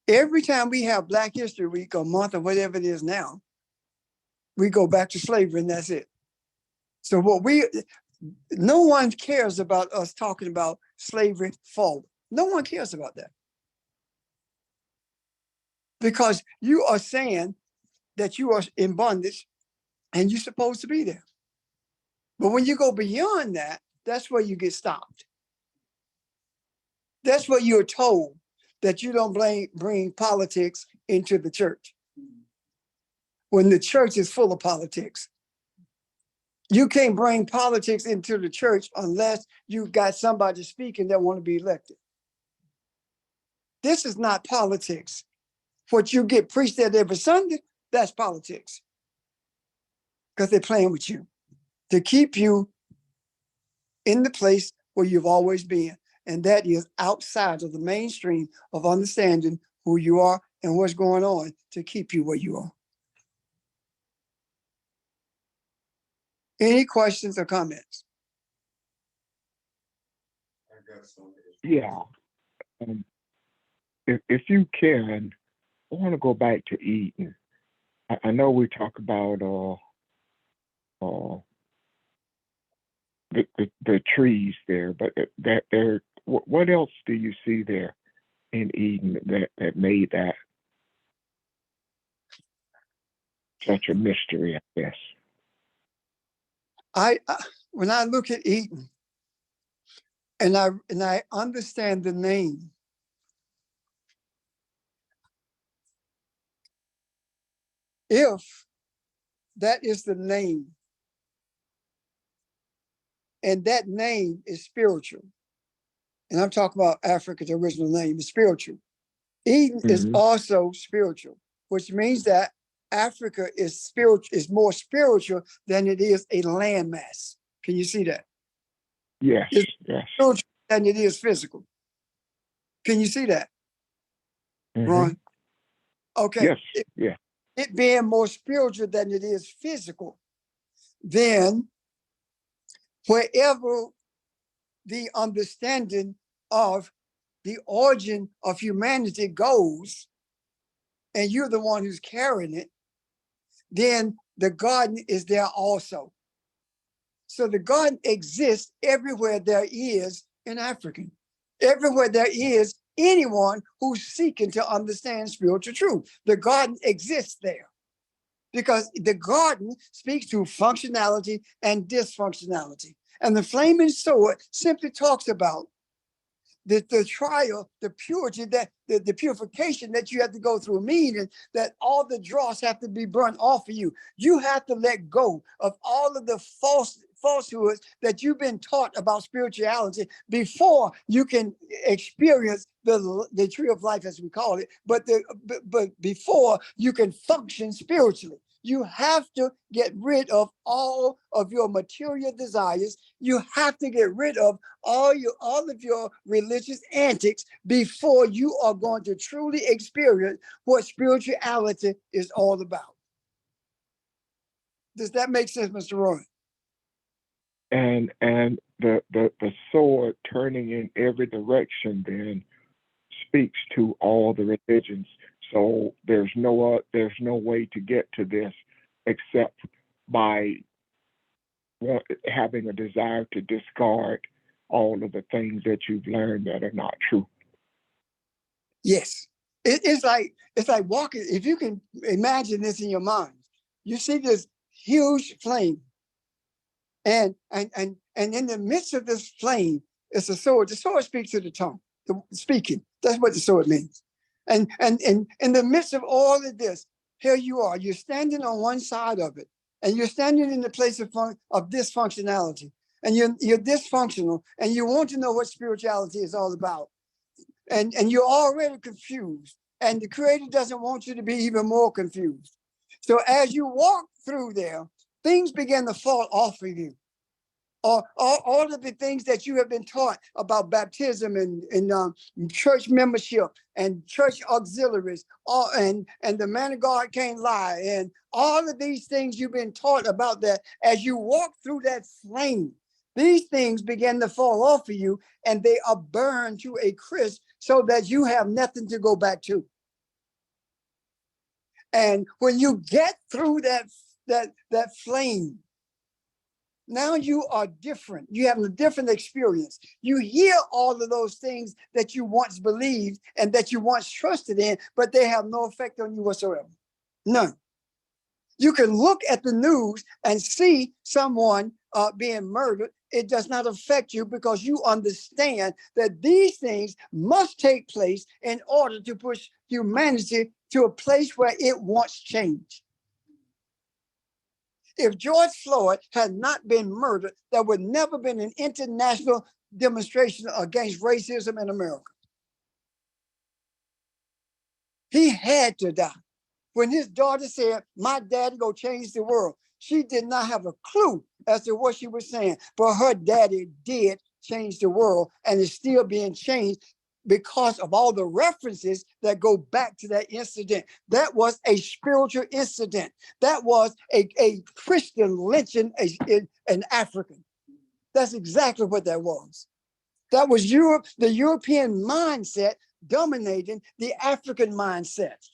Every time we have Black History Week or month or whatever it is now, we go back to slavery and that's it. So no one cares about us talking about slavery forward. No one cares about that. Because you are saying that you are in bondage and you're supposed to be there. But when you go beyond that, that's where you get stopped. That's where you're told that you don't bring politics into the church. When the church is full of politics. You can't bring politics into the church unless you got somebody speaking that want to be elected. This is not politics. What you get preached at every Sunday, that's politics. Because they're playing with you to keep you in the place where you've always been. And that is outside of the mainstream of understanding who you are and what's going on to keep you where you are. Any questions or comments? Yeah. If you can, I want to go back to Eden. I know we talk about the trees there, but that there, what else do you see there in Eden that made that such a mystery, I guess? When I look at Eden and I understand the name, if that is the name and that name is spiritual. And I'm talking about Africa's original name is spiritual. Eden is Mhm. also spiritual, which means that Africa is spiritual, is more spiritual than it is a landmass. Can you see that? Yes, It's yes. spiritual than it is physical. Can you see that, Mhm. Ron? Okay. Yes, yes. It being more spiritual than it is physical, then wherever the understanding of the origin of humanity goes, and you're the one who's carrying it, then the garden is there also. So the garden exists everywhere there is an African, everywhere there is anyone who's seeking to understand spiritual truth. The garden exists there because the garden speaks to functionality and dysfunctionality. And the flaming sword simply talks about the trial, the purity, that the purification that you have to go through, meaning that all the dross have to be burnt off of you. You have to let go of all of the falsehoods that you've been taught about spirituality before you can experience the tree of life, as we call it, but before you can function spiritually. You have to get rid of all of your material desires. You have to get rid of all of your religious antics before you are going to truly experience what spirituality is all about. Does that make sense, Mr. Roy? And the sword turning in every direction then speaks to all the religions. So there's no way to get to this except by having a desire to discard all of the things that you've learned that are not true. Yes. It's like walking. If you can imagine this in your mind, you see this huge flame, and in the midst of this flame is a sword. The sword speaks to the tongue, the speaking. That's what the sword means. And in the midst of all of this, here you are. You're standing on one side of it, and you're standing in the place of dysfunctionality, and you're dysfunctional, and you want to know what spirituality is all about, and you're already confused, and the Creator doesn't want you to be even more confused. So as you walk through there, things begin to fall off of you. All of the things that you have been taught about baptism and church membership and church auxiliaries, and the man of God can't lie, and all of these things you've been taught about, that as you walk through that flame, these things begin to fall off of you, and they are burned to a crisp so that you have nothing to go back to. And when you get through that flame, now you are different. You have a different experience. You hear all of those things that you once believed and that you once trusted in, but they have no effect on you whatsoever. None. You can look at the news and see someone being murdered. It does not affect you because you understand that these things must take place in order to push humanity to a place where it wants change. If George Floyd had not been murdered, there would never been an international demonstration against racism in America. He had to die. When his daughter said, "My daddy gonna change the world," she did not have a clue as to what she was saying, but her daddy did change the world, and is still being changed because of all the references that go back to that incident. That was a spiritual incident. That was a Christian lynching an African. That's exactly what that was. That was Europe, the European mindset dominating the African mindset.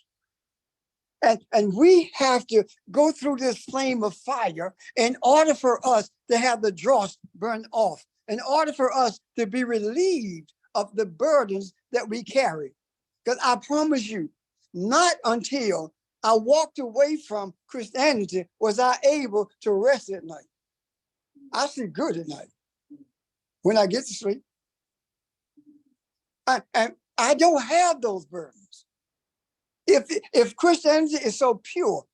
And we have to go through this flame of fire in order for us to have the dross burned off, in order for us to be relieved of the burdens that we carry. Because I promise you, not until I walked away from Christianity was I able to rest at night. I sleep good at night when I get to sleep. And I don't have those burdens. If Christianity is so pure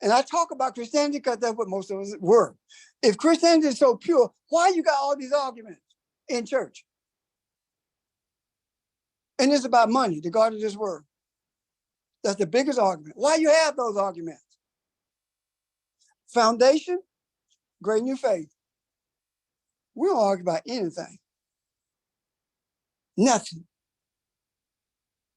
And I talk about Christianity because that's what most of us were. If Christianity is so pure, why you got all these arguments in church? And it's about money, the God of this world. That's the biggest argument. Why you have those arguments? Foundation, great new faith. We don't argue about anything. Nothing.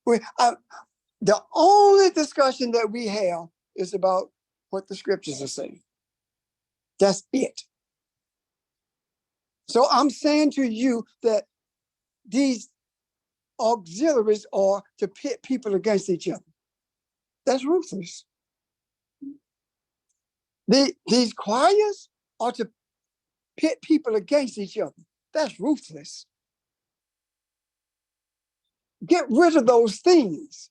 The only discussion that we have is about what the scriptures are saying. That's it. So I'm saying to you that these auxiliaries are to pit people against each other. That's ruthless. These choirs are to pit people against each other. That's ruthless. Get rid of those things.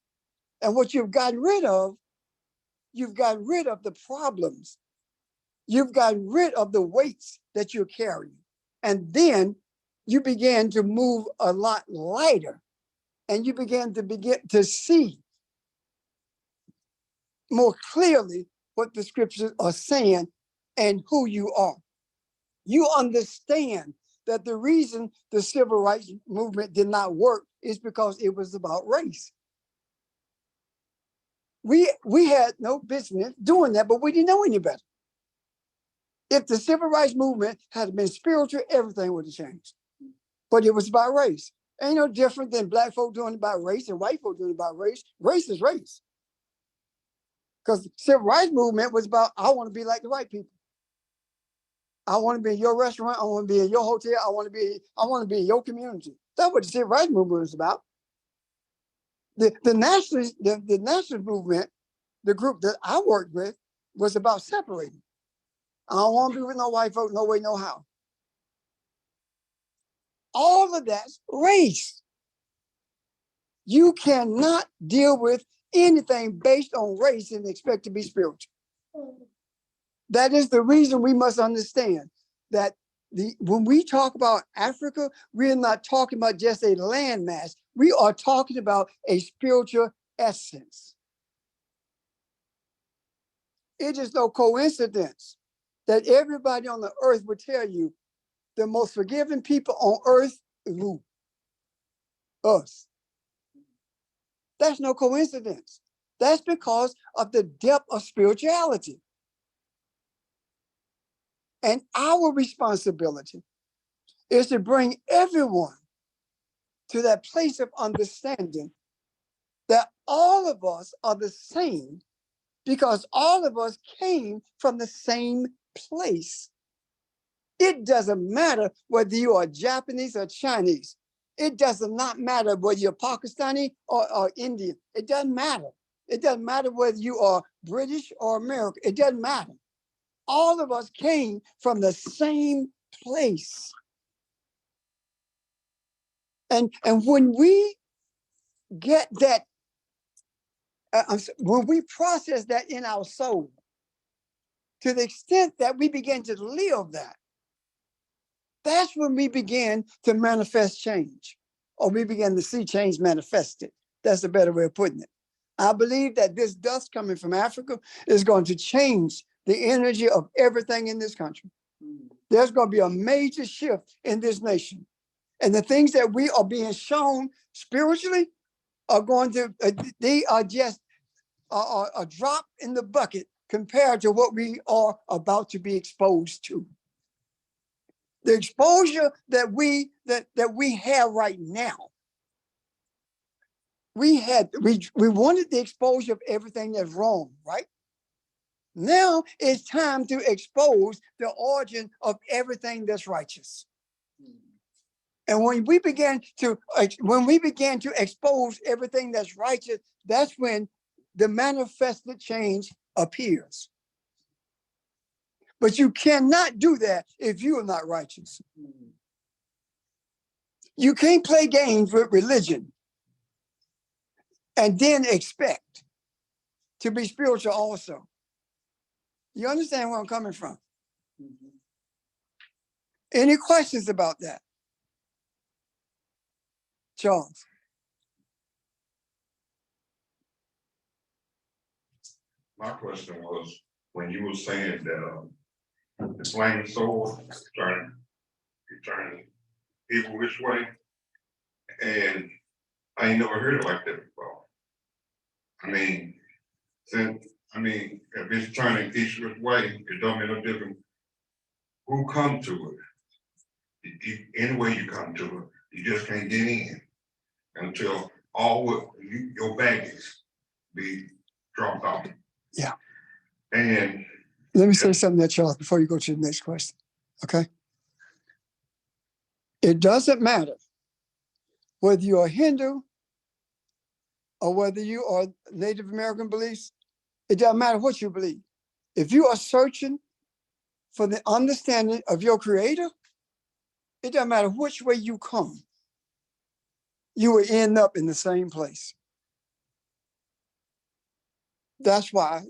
And what you've gotten rid of, you've gotten rid of the problems. You've gotten rid of the weights that you're carrying. And then you begin to move a lot lighter. And you begin to see more clearly what the scriptures are saying and who you are. You understand that the reason the civil rights movement did not work is because it was about race. We had no business doing that, but we didn't know any better. If the civil rights movement had been spiritual, everything would have changed. But it was about race. Ain't no different than black folk doing it about race and white folk doing it about race. Race is race. Because the civil rights movement was about, I want to be like the white people. I want to be in your restaurant. I want to be in your hotel. I want to be in your community. That's what the civil rights movement was about. The nationalist movement, the group that I worked with, was about separating. I don't want to be with no white folks, no way, no how. All of that's race. You cannot deal with anything based on race and expect to be spiritual. That is the reason we must understand that when we talk about Africa, we're not talking about just a landmass. We are talking about a spiritual essence. It is no coincidence that everybody on the earth would tell you the most forgiving people on earth is who? Us. That's no coincidence. That's because of the depth of spirituality. And our responsibility is to bring everyone to that place of understanding that all of us are the same because all of us came from the same place. It doesn't matter whether you are Japanese or Chinese. It does not matter whether you're Pakistani or Indian. It doesn't matter. It doesn't matter whether you are British or American. It doesn't matter. All of us came from the same place. And when we get that, when we process that in our soul, to the extent that we begin to live that, that's when we begin to manifest change, or we begin to see change manifested. That's a better way of putting it. I believe that this dust coming from Africa is going to change the energy of everything in this country. There's going to be a major shift in this nation. And the things that we are being shown spiritually are going to, they are just a drop in the bucket compared to what we are about to be exposed to. The exposure that we have right now, we wanted the exposure of everything that's wrong, right? Now it's time to expose the origin of everything that's righteous. And when we began to expose everything that's righteous, that's when the manifested change appears. But you cannot do that if you are not righteous. You can't play games with religion and then expect to be spiritual also. You understand where I'm coming from? Any questions about that? Charles? My question was, when you were saying that the flaming sword turning evil which way, and I ain't never heard it like that before. I mean, if it's turning each which way, it don't make no difference who come to it. Any way you come to it, you just can't get in until your baggage be dropped off. Yeah. And Let me say something there, Charles, before you go to the next question. Okay. It doesn't matter whether you're a Hindu or whether you are Native American beliefs. It doesn't matter what you believe. If you are searching for the understanding of your creator, it doesn't matter which way you come, you will end up in the same place. That's why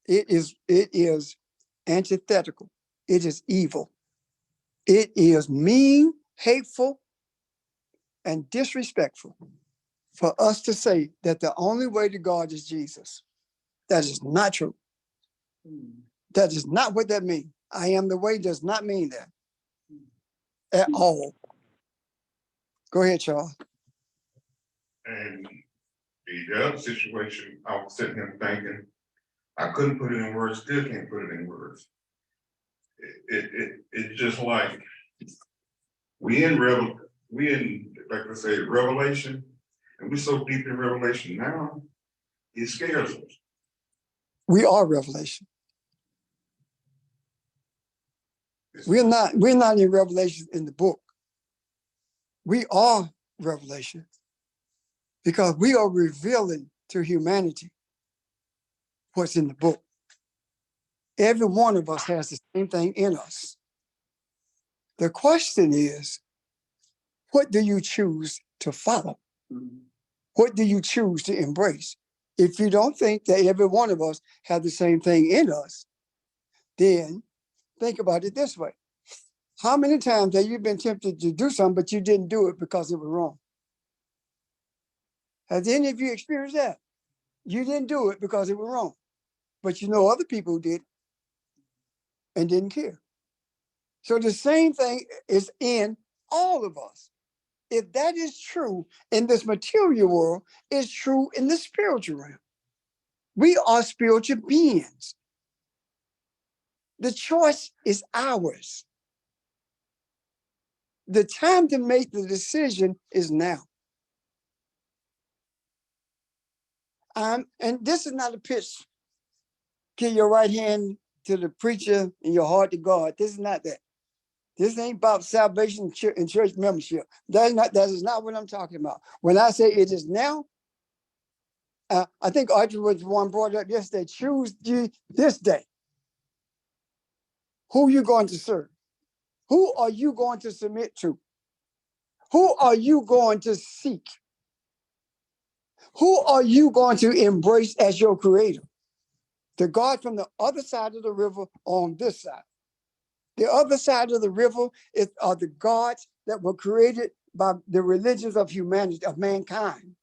it is antithetical. It is evil. It is mean, hateful, and disrespectful for us to say that the only way to God is Jesus. That is not true. That is not what that means. I am the way does not mean that at all. Go ahead, Charles. And the other situation, I was sitting here thinking, I couldn't put it in words, still can't put it in words. It's just like we in like I say, Revelation, and we're so deep in Revelation now, it scares us. We are Revelation. We're not in Revelation in the book. We are Revelation because we are revealing to humanity what's in the book. Every one of us has the same thing in us. The question is, what do you choose to follow? What do you choose to embrace? If you don't think that every one of us have the same thing in us, then think about it this way. How many times have you been tempted to do something, but you didn't do it because it was wrong? Has any of you experienced that? You didn't do it because it was wrong, but you know other people who did and didn't care. So the same thing is in all of us. If that is true in this material world, it's true in the spiritual realm. We are spiritual beings. The choice is ours. The time to make the decision is now. And this is not a pitch. Give your right hand to the preacher and your heart to God. This is not that. This ain't about salvation and church membership. That is not what I'm talking about. When I say it is now, I think Archie was the one brought up yesterday. Choose you this day. Who are you going to serve? Who are you going to submit to? Who are you going to seek? Who are you going to embrace as your creator? The God from the other side of the river on this side. The other side of the river are the gods that were created by the religions of humanity, of mankind.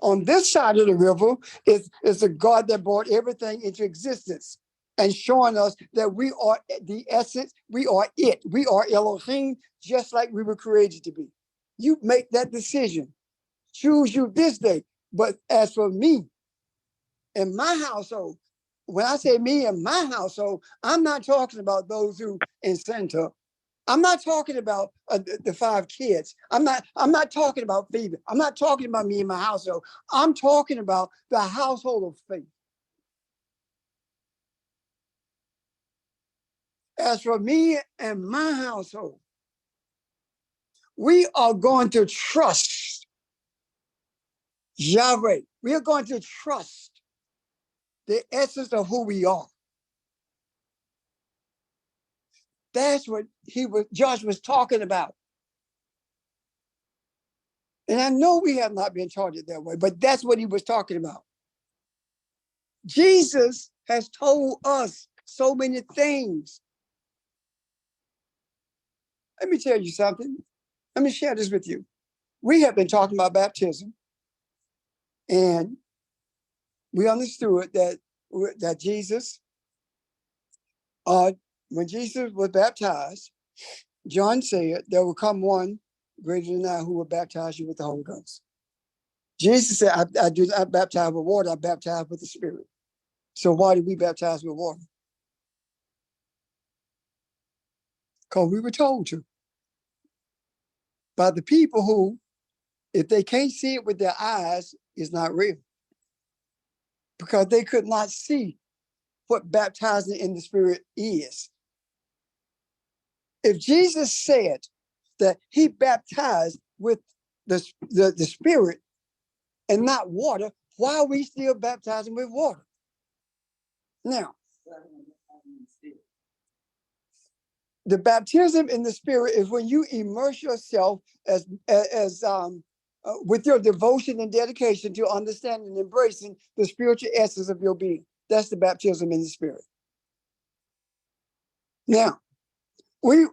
On this side of the river is the God that brought everything into existence and showing us that we are the essence, we are it, we are Elohim, just like we were created to be. You make that decision. Choose you this day. But as for me and my household, when I say me and my household, I'm not talking about those who in center. I'm not talking about the 5 kids. I'm not talking about Phoebe. I'm not talking about me and my household. I'm talking about the household of faith. As for me and my household, we are going to trust Yahweh. We are going to trust the essence of who we are. That's what Josh was talking about. And I know we have not been taught it that way, but that's what he was talking about. Jesus has told us so many things. Let me tell you something. Let me share this with you. We have been talking about baptism, and we understood that that Jesus, when Jesus was baptized, John said, there will come one greater than I who will baptize you with the Holy Ghost. Jesus said, I do not baptize with water, I baptize with the Spirit. So why did we baptize with water? Because we were told to. By the people who, if they can't see it with their eyes, it's not real. Because they could not see what baptizing in the Spirit is. If Jesus said that he baptized with the Spirit and not water, why are we still baptizing with water? Now, the baptism in the Spirit is when you immerse yourself as with your devotion and dedication to understanding and embracing the spiritual essence of your being. That's the baptism in the Spirit. Now, we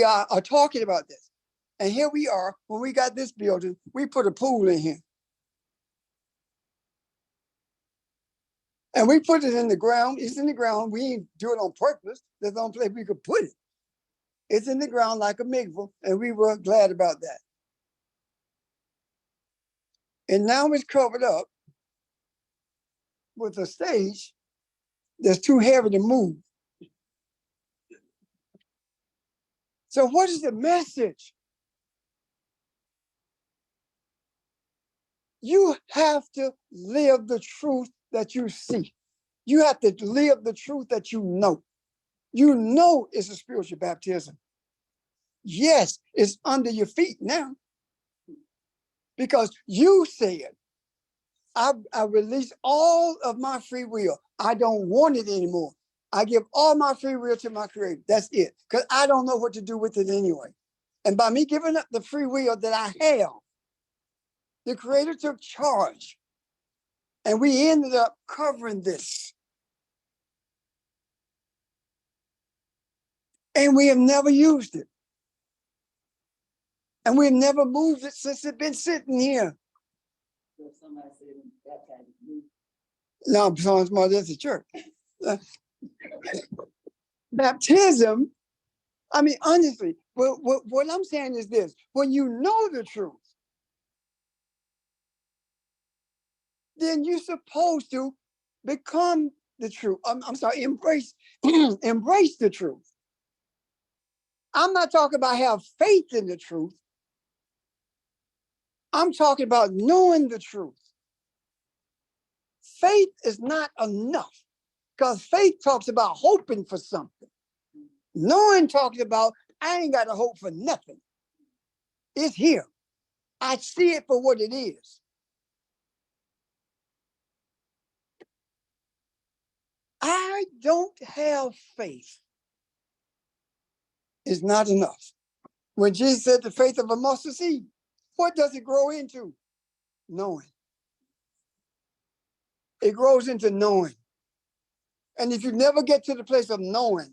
are talking about this, and here we are. When we got this building, we put a pool in here, and we put it in the ground. It's in the ground. We ain't do it on purpose. There's no place we could put it. It's in the ground like a mikvah, and we were glad about that. And now it's covered up with a stage that's too heavy to move. So what is the message? You have to live the truth that you see. You have to live the truth that you know. You know it's a spiritual baptism. Yes, it's under your feet now. Because you said, I release all of my free will. I don't want it anymore. I give all my free will to my Creator. That's it. Because I don't know what to do with it anyway. And by me giving up the free will that I have, the Creator took charge. And we ended up covering this. And we have never used it. And we've never moved it since it's been sitting here. No, Psalms more than the church. Baptism, I mean, honestly, what I'm saying is this: when you know the truth, then you're supposed to become the truth. I'm sorry, embrace, embrace the truth. I'm not talking about have faith in the truth. I'm talking about knowing the truth. Faith is not enough, because faith talks about hoping for something. Knowing talks about, I ain't got to hope for nothing. It's here. I see it for what it is. I don't have faith. It's not enough. When Jesus said the faith of a mustard seed, what does it grow into? Knowing. It grows into knowing. And if you never get to the place of knowing,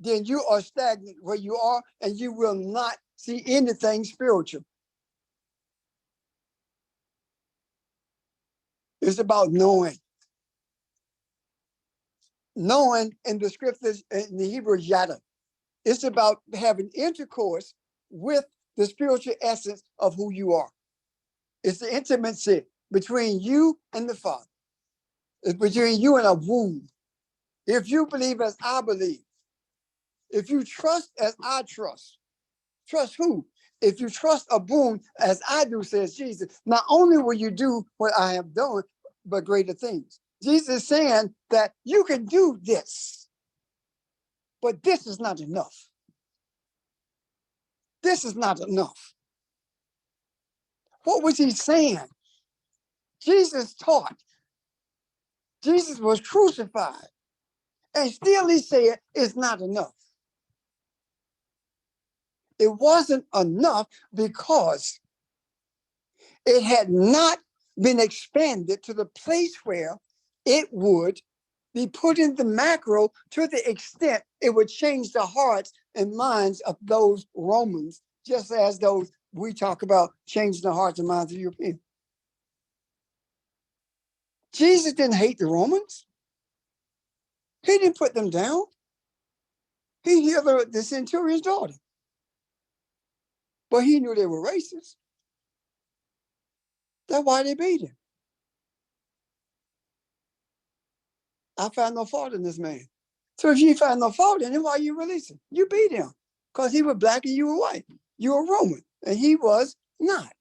then you are stagnant where you are, and you will not see anything spiritual. It's about knowing. Knowing in the scriptures, in the Hebrew, yada. It's about having intercourse with the spiritual essence of who you are. It's the intimacy between you and the Father. It's between you and a womb. If you believe as I believe, if you trust as I trust who? If you trust a boom as I do, says Jesus, not only will you do what I have done, but greater things. Jesus is saying that you can do this, but this is not enough. This is not enough. What was he saying? Jesus taught. Jesus was crucified. And still he said it's not enough. It wasn't enough because it had not been expanded to the place where it would be put in the macro to the extent it would change the hearts and minds of those Romans, just as those we talk about changing the hearts and minds of Europeans. Jesus didn't hate the Romans. He didn't put them down. He healed the centurion's daughter. But he knew they were racist. That's why they beat him. I found no fault in this man. So if you find no fault in him, why you release him? You beat him because he was black and you were white. You were Roman and he was not.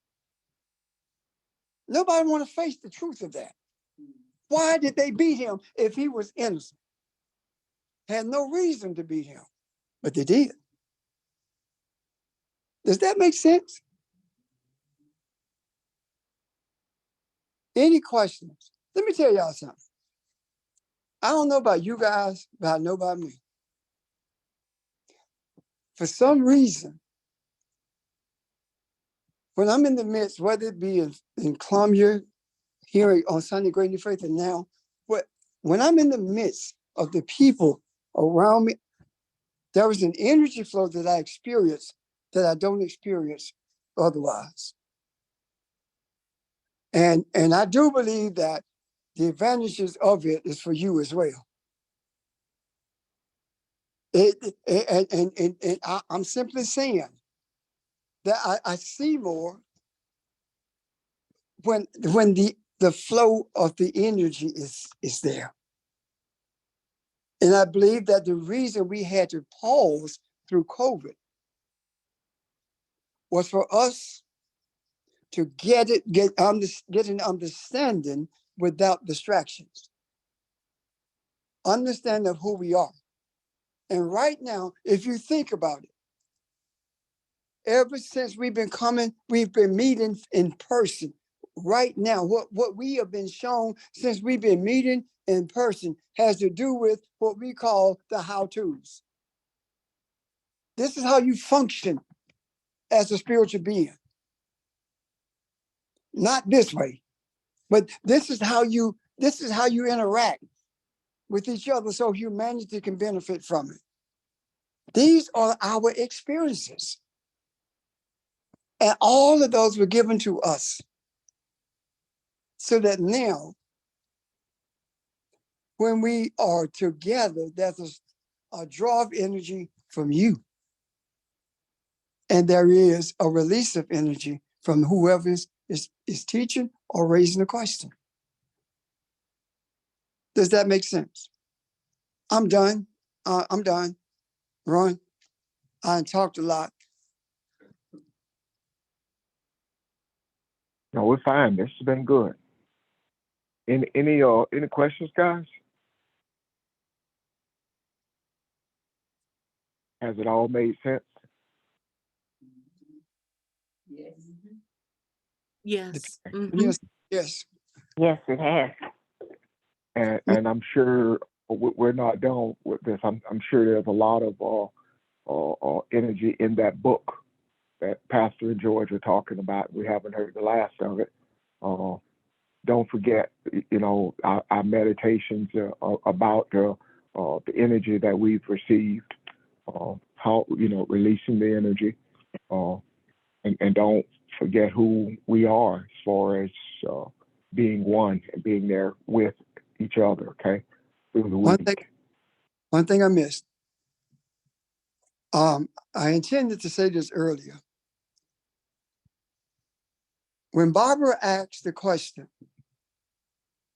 Nobody want to face the truth of that. Why did they beat him if he was innocent? Had no reason to beat him, but they did. Does that make sense? Any questions? Let me tell y'all something. I don't know about you guys, but I know about me. For some reason, when I'm in the midst, whether it be in Columbia, here on Sunday Great New Faith, and now, when I'm in the midst of the people around me, there is an energy flow that I experience that I don't experience otherwise. And I do believe that the advantages of it is for you as well. I'm simply saying that I see more when the flow of the energy is there. And I believe that the reason we had to pause through COVID was for us to get an understanding without distractions. Understanding of who we are. And right now, if you think about it, ever since we've been meeting in person. Right now, what we have been shown since we've been meeting in person has to do with what we call the how-tos. This is how you function as a spiritual being. Not this way, but this is how you interact with each other so humanity can benefit from it. These are our experiences. And all of those were given to us so that now, when we are together, there's a draw of energy from you. And there is a release of energy from whoever is teaching or raising a question. Does that make sense? I'm done. I'm done. Ron, I talked a lot. No, we're fine. This has been good. Any questions, guys? Has it all made sense? Yes. Yes. Yes, yes. Yes, it has. And I'm sure we're not done with this. I'm sure there's a lot of energy in that book that Pastor and George are talking about. We haven't heard the last of it. Don't forget, our meditations about the energy that we've received, how, releasing the energy, and don't forget who we are as far as being one and being there with each other, okay, through the week. One thing I missed. I intended to say this earlier. When Barbara asked the question,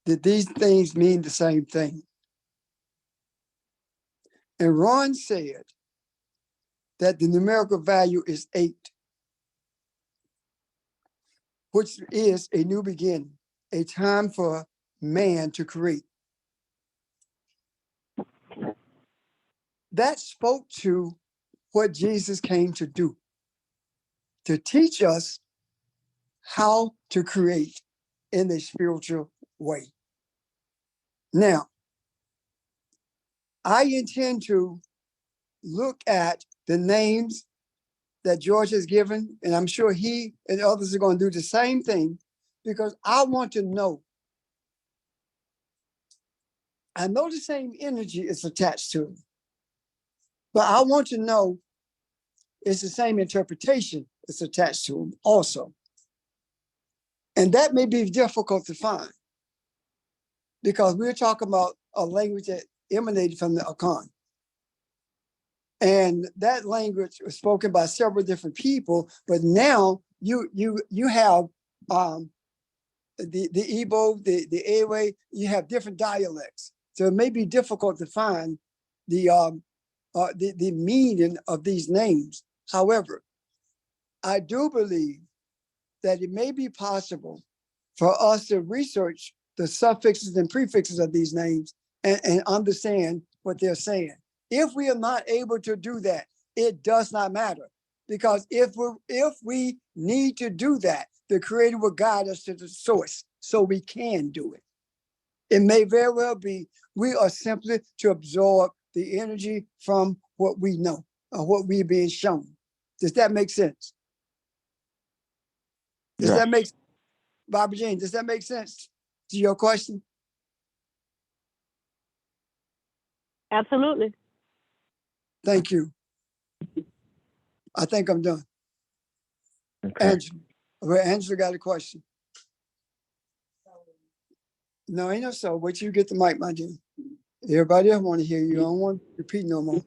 did these things mean the same thing? And Ron said that the numerical value is 8, which is a new beginning, a time for man to create. That spoke to what Jesus came to do, to teach us how to create in a spiritual way. Now, I intend to look at the names that George has given, and I'm sure he and others are going to do the same thing, because I want to know. I know the same energy is attached to it, but I want to know it's the same interpretation that's attached to them also. And that may be difficult to find. because we're talking about a language that emanated from the Akan. And that language was spoken by several different people, but now you have the Igbo, the Ewe, you have different dialects. So it may be difficult to find the meaning of these names. However, I do believe that it may be possible for us to research the suffixes and prefixes of these names and understand what they're saying. If we are not able to do that, it does not matter. Because if we need to do that, the Creator will guide us to the source so we can do it. It may very well be we are simply to absorb the energy from what we know or what we're being shown. Does that make sense? Does that make, Barbara Jean, does that make sense to your question? Absolutely. Thank you. I think I'm done. Okay. Angela, well, Angela got a question. No, ain't no so. Wait till you get the mic, my dear. Everybody else want to hear you. I don't want to repeat no more.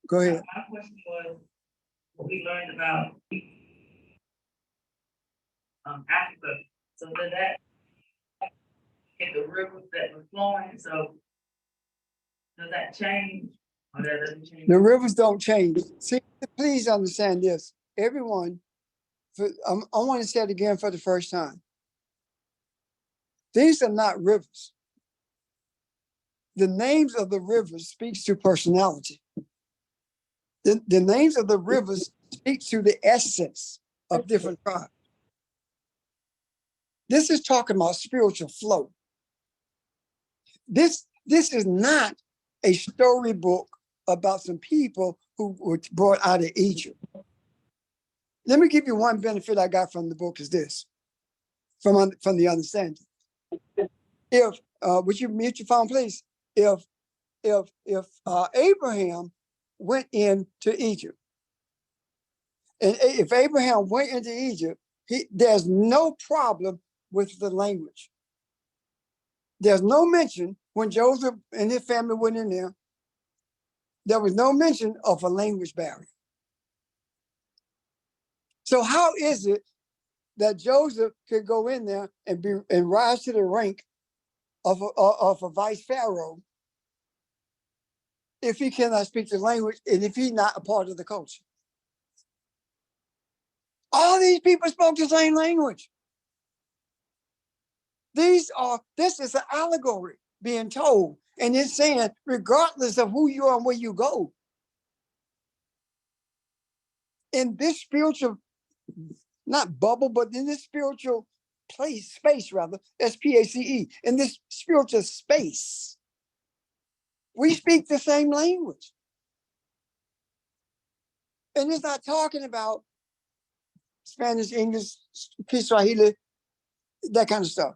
Go ahead. My question was, we learned about Africa. So did that get the rivers that were flowing? So does that change? Or that doesn't change? The rivers don't change. See, please understand this. Everyone, I want to say it again for the first time. These are not rivers. The names of the rivers speaks to personality. The names of the rivers speak to the essence of different tribes. This is talking about spiritual flow. This is not a storybook about some people who were brought out of Egypt. Let me give you one benefit I got from the book is this, from the understanding. If would you mute your phone, please? If Abraham went into Egypt, and if Abraham went into Egypt, there's no problem with the language. There's no mention when Joseph and his family went in there. There was no mention of a language barrier. So how is it that Joseph could go in there and rise to the rank of a vice pharaoh if he cannot speak the language and if he's not a part of the culture? All these people spoke the same language. This is an allegory being told, and it's saying, regardless of who you are and where you go, in this spiritual, not bubble, but in this spiritual space rather, S-P-A-C-E, in this spiritual space, we speak the same language. And it's not talking about Spanish, English, Kiswahili, that kind of stuff.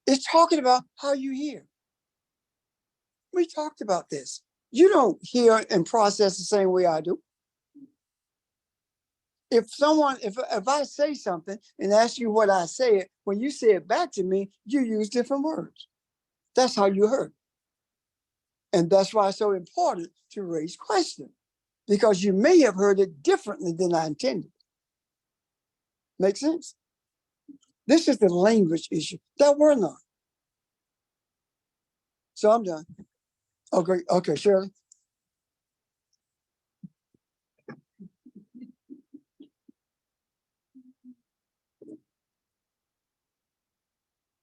It's talking about how you hear. We talked about this. You don't hear and process the same way I do. If I say something and ask you what I say, when you say it back to me, you use different words. That's how you heard. And that's why it's so important to raise questions, because you may have heard it differently than I intended. Make sense? This is the language issue that we're not. So I'm done. Okay, Shirley.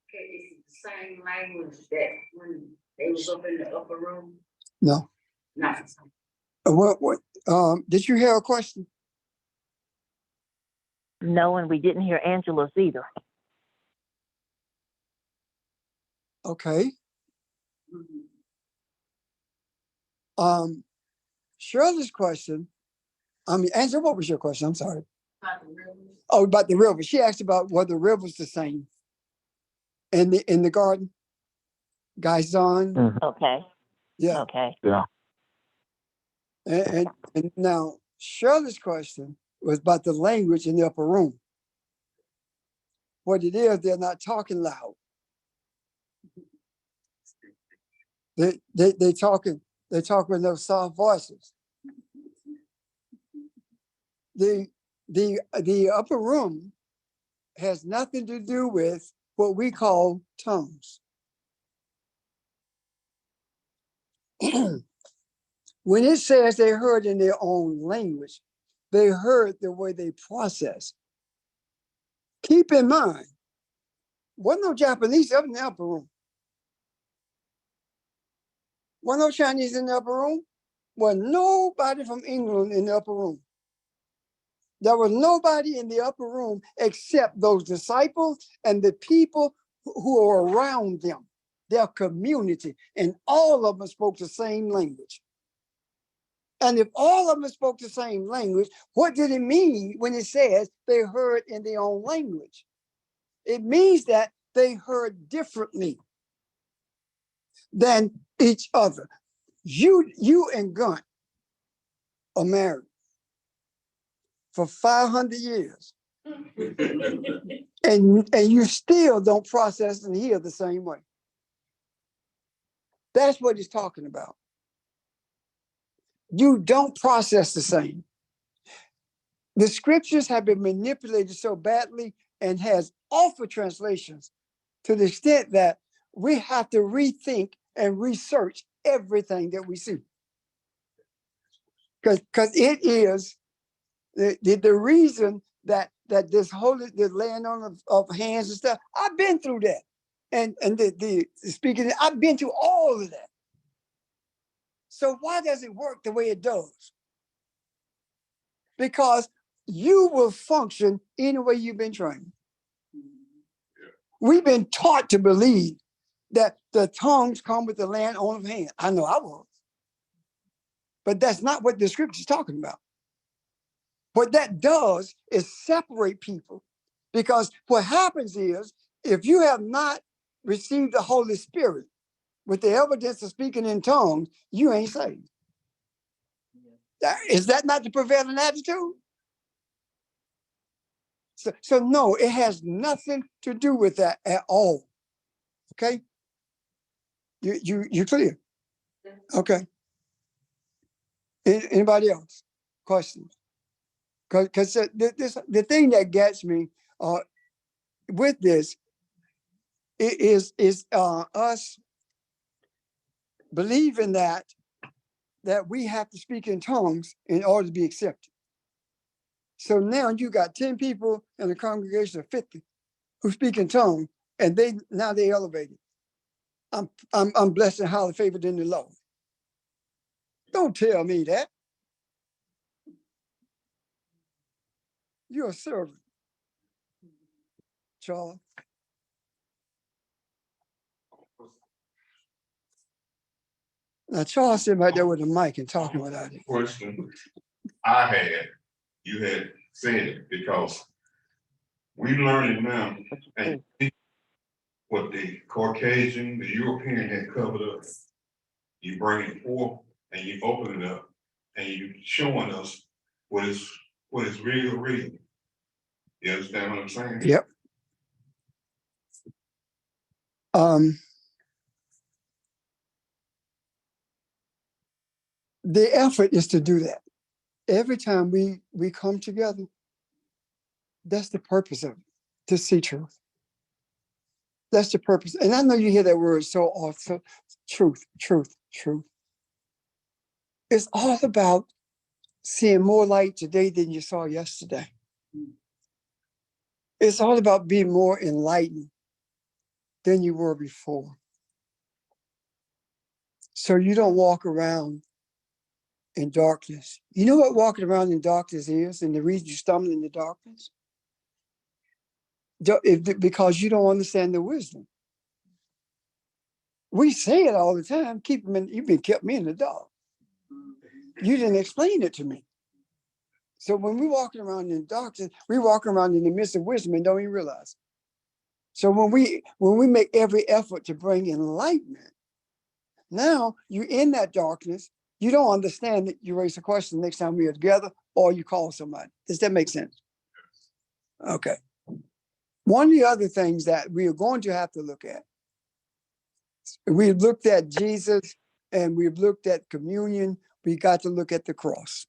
Okay, is it the same language that when they was up in the upper room? No. Not. What? Did you hear a question? No, and we didn't hear Angela's either. Okay. Shirley's question. Angela, what was your question? I'm sorry. About the rivers. Oh, about the river. She asked about whether the river's the same in the garden. Gaizon. Okay. Yeah. Okay. Yeah. And now Shirley's question was about the language in the upper room. what it is, they're not talking loud. They talk with those soft voices. The upper room has nothing to do with what we call tongues. When it says they heard in their own language, they heard the way they process. Keep in mind, wasn't no Japanese up in the upper room. Wasn't no Chinese in the upper room. Wasn't nobody from England in the upper room. There was nobody in the upper room except those disciples and the people who were around them, their community, and all of them spoke the same language. And if all of them spoke the same language, what did it mean when it says they heard in their own language? It means that they heard differently than each other. You and Gunn are married for 500 years. and you still don't process and hear the same way. That's what he's talking about. You don't process the same. The scriptures have been manipulated so badly and has awful translations to the extent that we have to rethink and research everything that we see. Because it is the reason that this holy, the laying on of hands and stuff, I've been through that. And the speaking, I've been through all of that. So why does it work the way it does? Because you will function any way you've been trained. We've been taught to believe that the tongues come with the laying on of hands. I know I was. But that's not what the scripture is talking about. What that does is separate people, because what happens is, if you have not received the Holy Spirit with the evidence of speaking in tongues, you ain't saved. Is that not the prevailing attitude? So no, it has nothing to do with that at all. Okay? You clear? Okay. Anybody else? Questions? Because the thing that gets me with this is us believing that we have to speak in tongues in order to be accepted. So now you got 10 people in a congregation of 50 who speak in tongues, and they elevated. I'm blessed and highly favored in the Lord. Don't tell me that. You're a servant, Charles. Now Charles sitting right there with a mic and talking without it. Question I had, you had said it, because we learning now, and what the Caucasian, the European had covered up. You bring it forth and you open it up and you showing us what is real. You understand what I'm saying? Yep. The effort is to do that. Every time we come together, that's the purpose of it, to see truth. That's the purpose. And I know you hear that word so often, truth. It's all about seeing more light today than you saw yesterday. It's all about being more enlightened than you were before. So you don't walk around in darkness. You know what walking around in darkness is, and the reason you stumble in the darkness? Because you don't understand the wisdom. We say it all the time, you've been kept me in the dark. You didn't explain it to me. So when we're walking around in darkness, we're walking around in the midst of wisdom and don't even realize it. So when we make every effort to bring enlightenment, now you're in that darkness, you don't understand it, you raise a question next time we are together, or you call somebody. Does that make sense? Okay. One of the other things that we are going to have to look at, we've looked at Jesus and we've looked at communion. We got to look at the cross.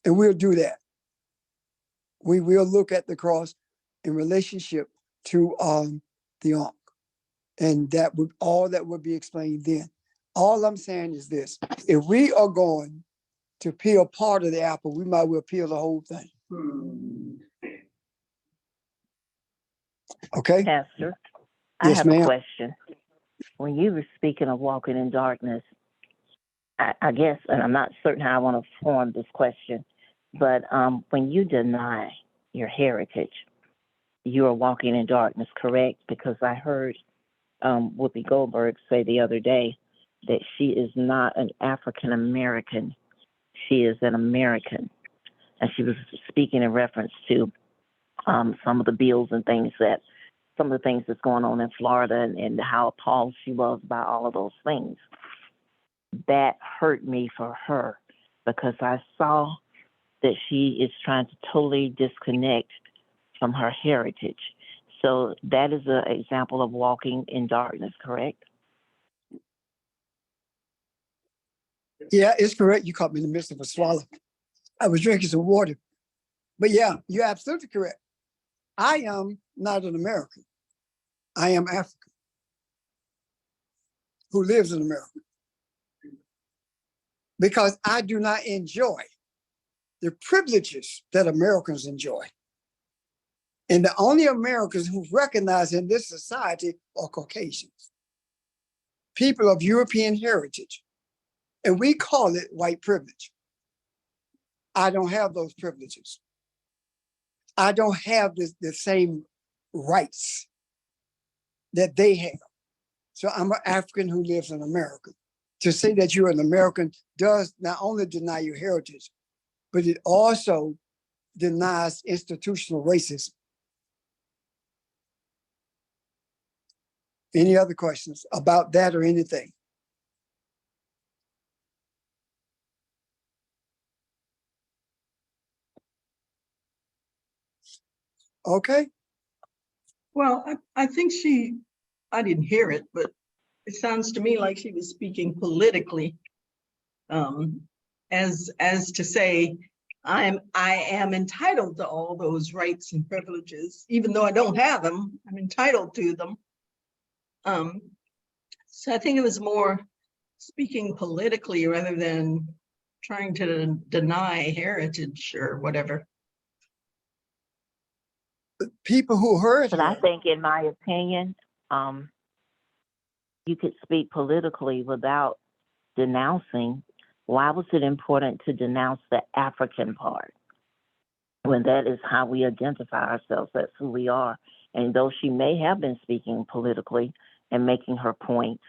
And we'll do that. We will look at the cross in relationship to the ark. And that would all that would be explained then. All I'm saying is this: if we are going to peel part of the apple, we might well peel the whole thing. Okay? Pastor, I Yes, have a ma'am. question. When you were speaking of walking in darkness, I guess, and I'm not certain how I want to form this question, but when you deny your heritage, you are walking in darkness, correct? Because I heard Whoopi Goldberg say the other day that she is not an African American, she is an American. And she was speaking in reference to some of the bills and things that, some of the things that's going on in Florida and how appalled she was by all of those things. That hurt me for her because I saw that she is trying to totally disconnect from her heritage. So that is an example of walking in darkness, correct? Yeah, it's correct. You caught me in the midst of a swallow. I was drinking some water. But yeah, you're absolutely correct. I am not an American. I am African who lives in America. Because I do not enjoy the privileges that Americans enjoy. And the only Americans who recognize in this society are Caucasians, people of European heritage. And we call it white privilege. I don't have those privileges. I don't have the same rights that they have. So I'm an African who lives in America. To say that you're an American does not only deny your heritage, but it also denies institutional racism. Any other questions about that or anything? Okay. Well, I think I didn't hear it, but it sounds to me like she was speaking politically, as to say, I am entitled to all those rights and privileges, even though I don't have them, I'm entitled to them. So I think it was more speaking politically rather than trying to deny heritage or whatever. People who heard But her. I think, in my opinion, you could speak politically without denouncing. Why was it important to denounce the African part when that is how we identify ourselves? That's who we are. And though she may have been speaking politically and making her point,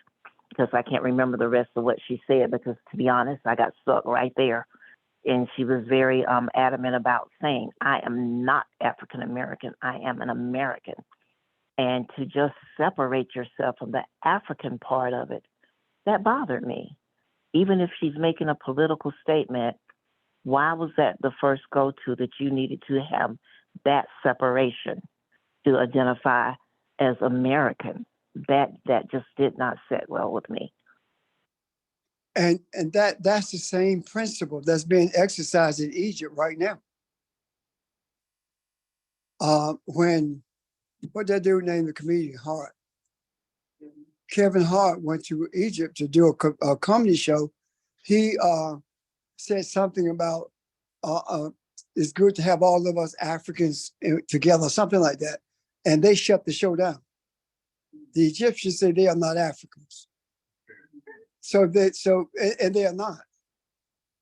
because I can't remember the rest of what she said, because to be honest, I got stuck right there. And she was very adamant about saying, I am not African American, I am an American. And to just separate yourself from the African part of it, that bothered me. Even if she's making a political statement, why was that the first go-to that you needed to have that separation to identify as American? That just did not sit well with me. And that's the same principle that's being exercised in Egypt right now. When, what that dude named the comedian, Hart? Kevin Hart went to Egypt to do a comedy show. He said something about it's good to have all of us Africans together, something like that. And they shut the show down. The Egyptians say they are not Africans. And they are not.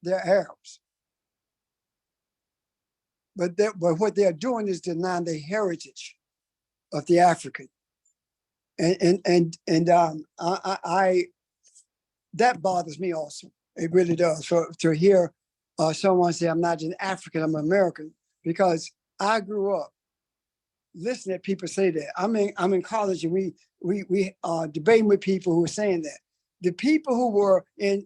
They're Arabs. But what they are doing is denying the heritage of the African. And that bothers me also. It really does. To hear someone say, I'm not an African, I'm American, because I grew up listening to people say that. I'm in college and we debating with people who were saying that. The people who were in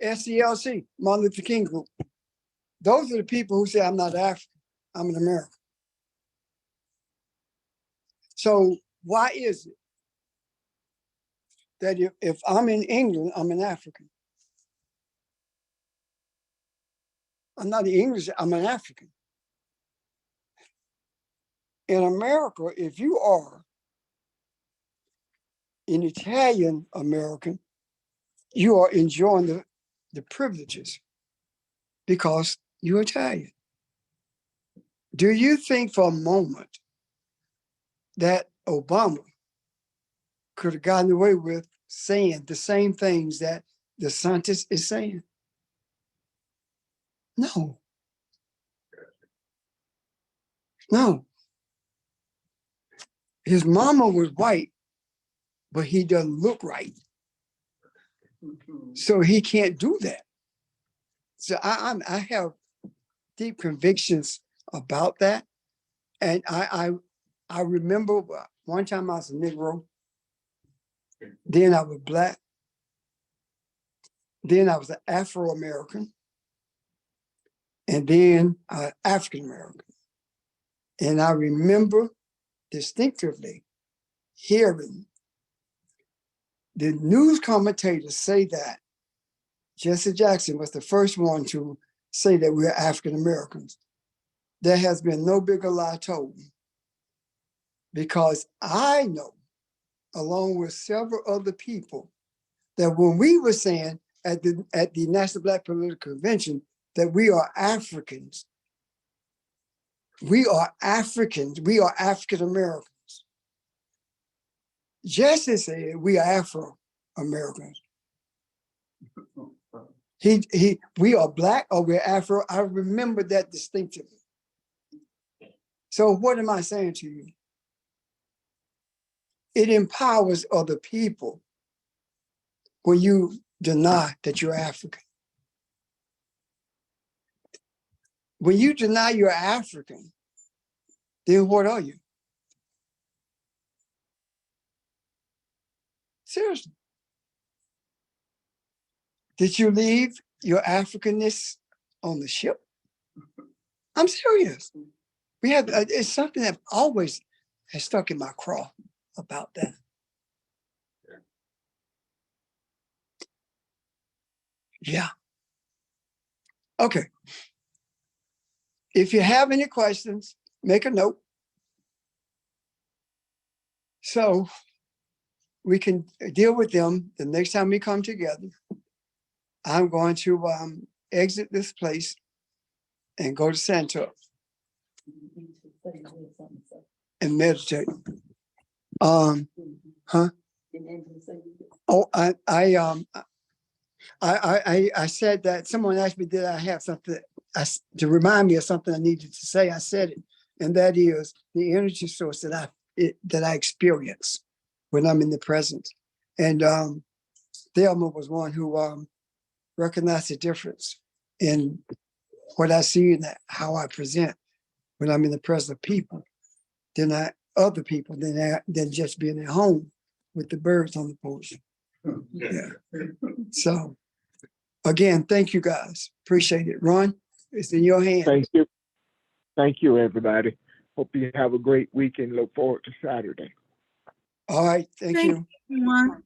SCLC, Martin Luther King group, those are the people who say, I'm not African, I'm an American. So why is it that if I'm in England, I'm an African? I'm not English, I'm an African. In America, if you are an Italian American, you are enjoying the privileges because you're Italian. Do you think for a moment that Obama could have gotten away with saying the same things that DeSantis is saying? No. No. His mama was white, but he doesn't look right. So he can't do that. So I have deep convictions about that. And I remember one time I was a Negro, then I was Black, then I was an Afro-American, and then African-American. And I remember distinctively hearing the news commentators say that Jesse Jackson was the first one to say that we're African-Americans. There has been no bigger lie told, because I know, along with several other people, that when we were saying at the National Black Political Convention that we are Africans, we are Africans, we are African-Americans. Jesse said we are Afro-Americans. We are Black or we're Afro. I remember that distinctively. So what am I saying to you? It empowers other people when you deny that you're African. When you deny you're African, then what are you? Seriously. Did you leave your Africanness on the ship? I'm serious. We have, it's something that always has stuck in my craw about that. Yeah. Okay. If you have any questions, make a note so we can deal with them the next time we come together. I'm going to exit this place and go to Santa and meditate. Oh, I said that someone asked me, did I have something to remind me of something I needed to say? I said it, and that is the energy source that I experience when I'm in the present. And Thelma was one who recognized the difference in what I see and how I present when I'm in the presence of people than other people than just being at home with the birds on the porch. Yeah. So again, thank you guys. Appreciate it. Ron, it's in your hands. Thank you. Thank you, everybody. Hope you have a great week and look forward to Saturday. All right. Thank you. Everyone.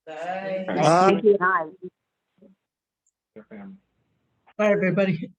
Bye. Bye. Thank you. Bye. Bye, everybody.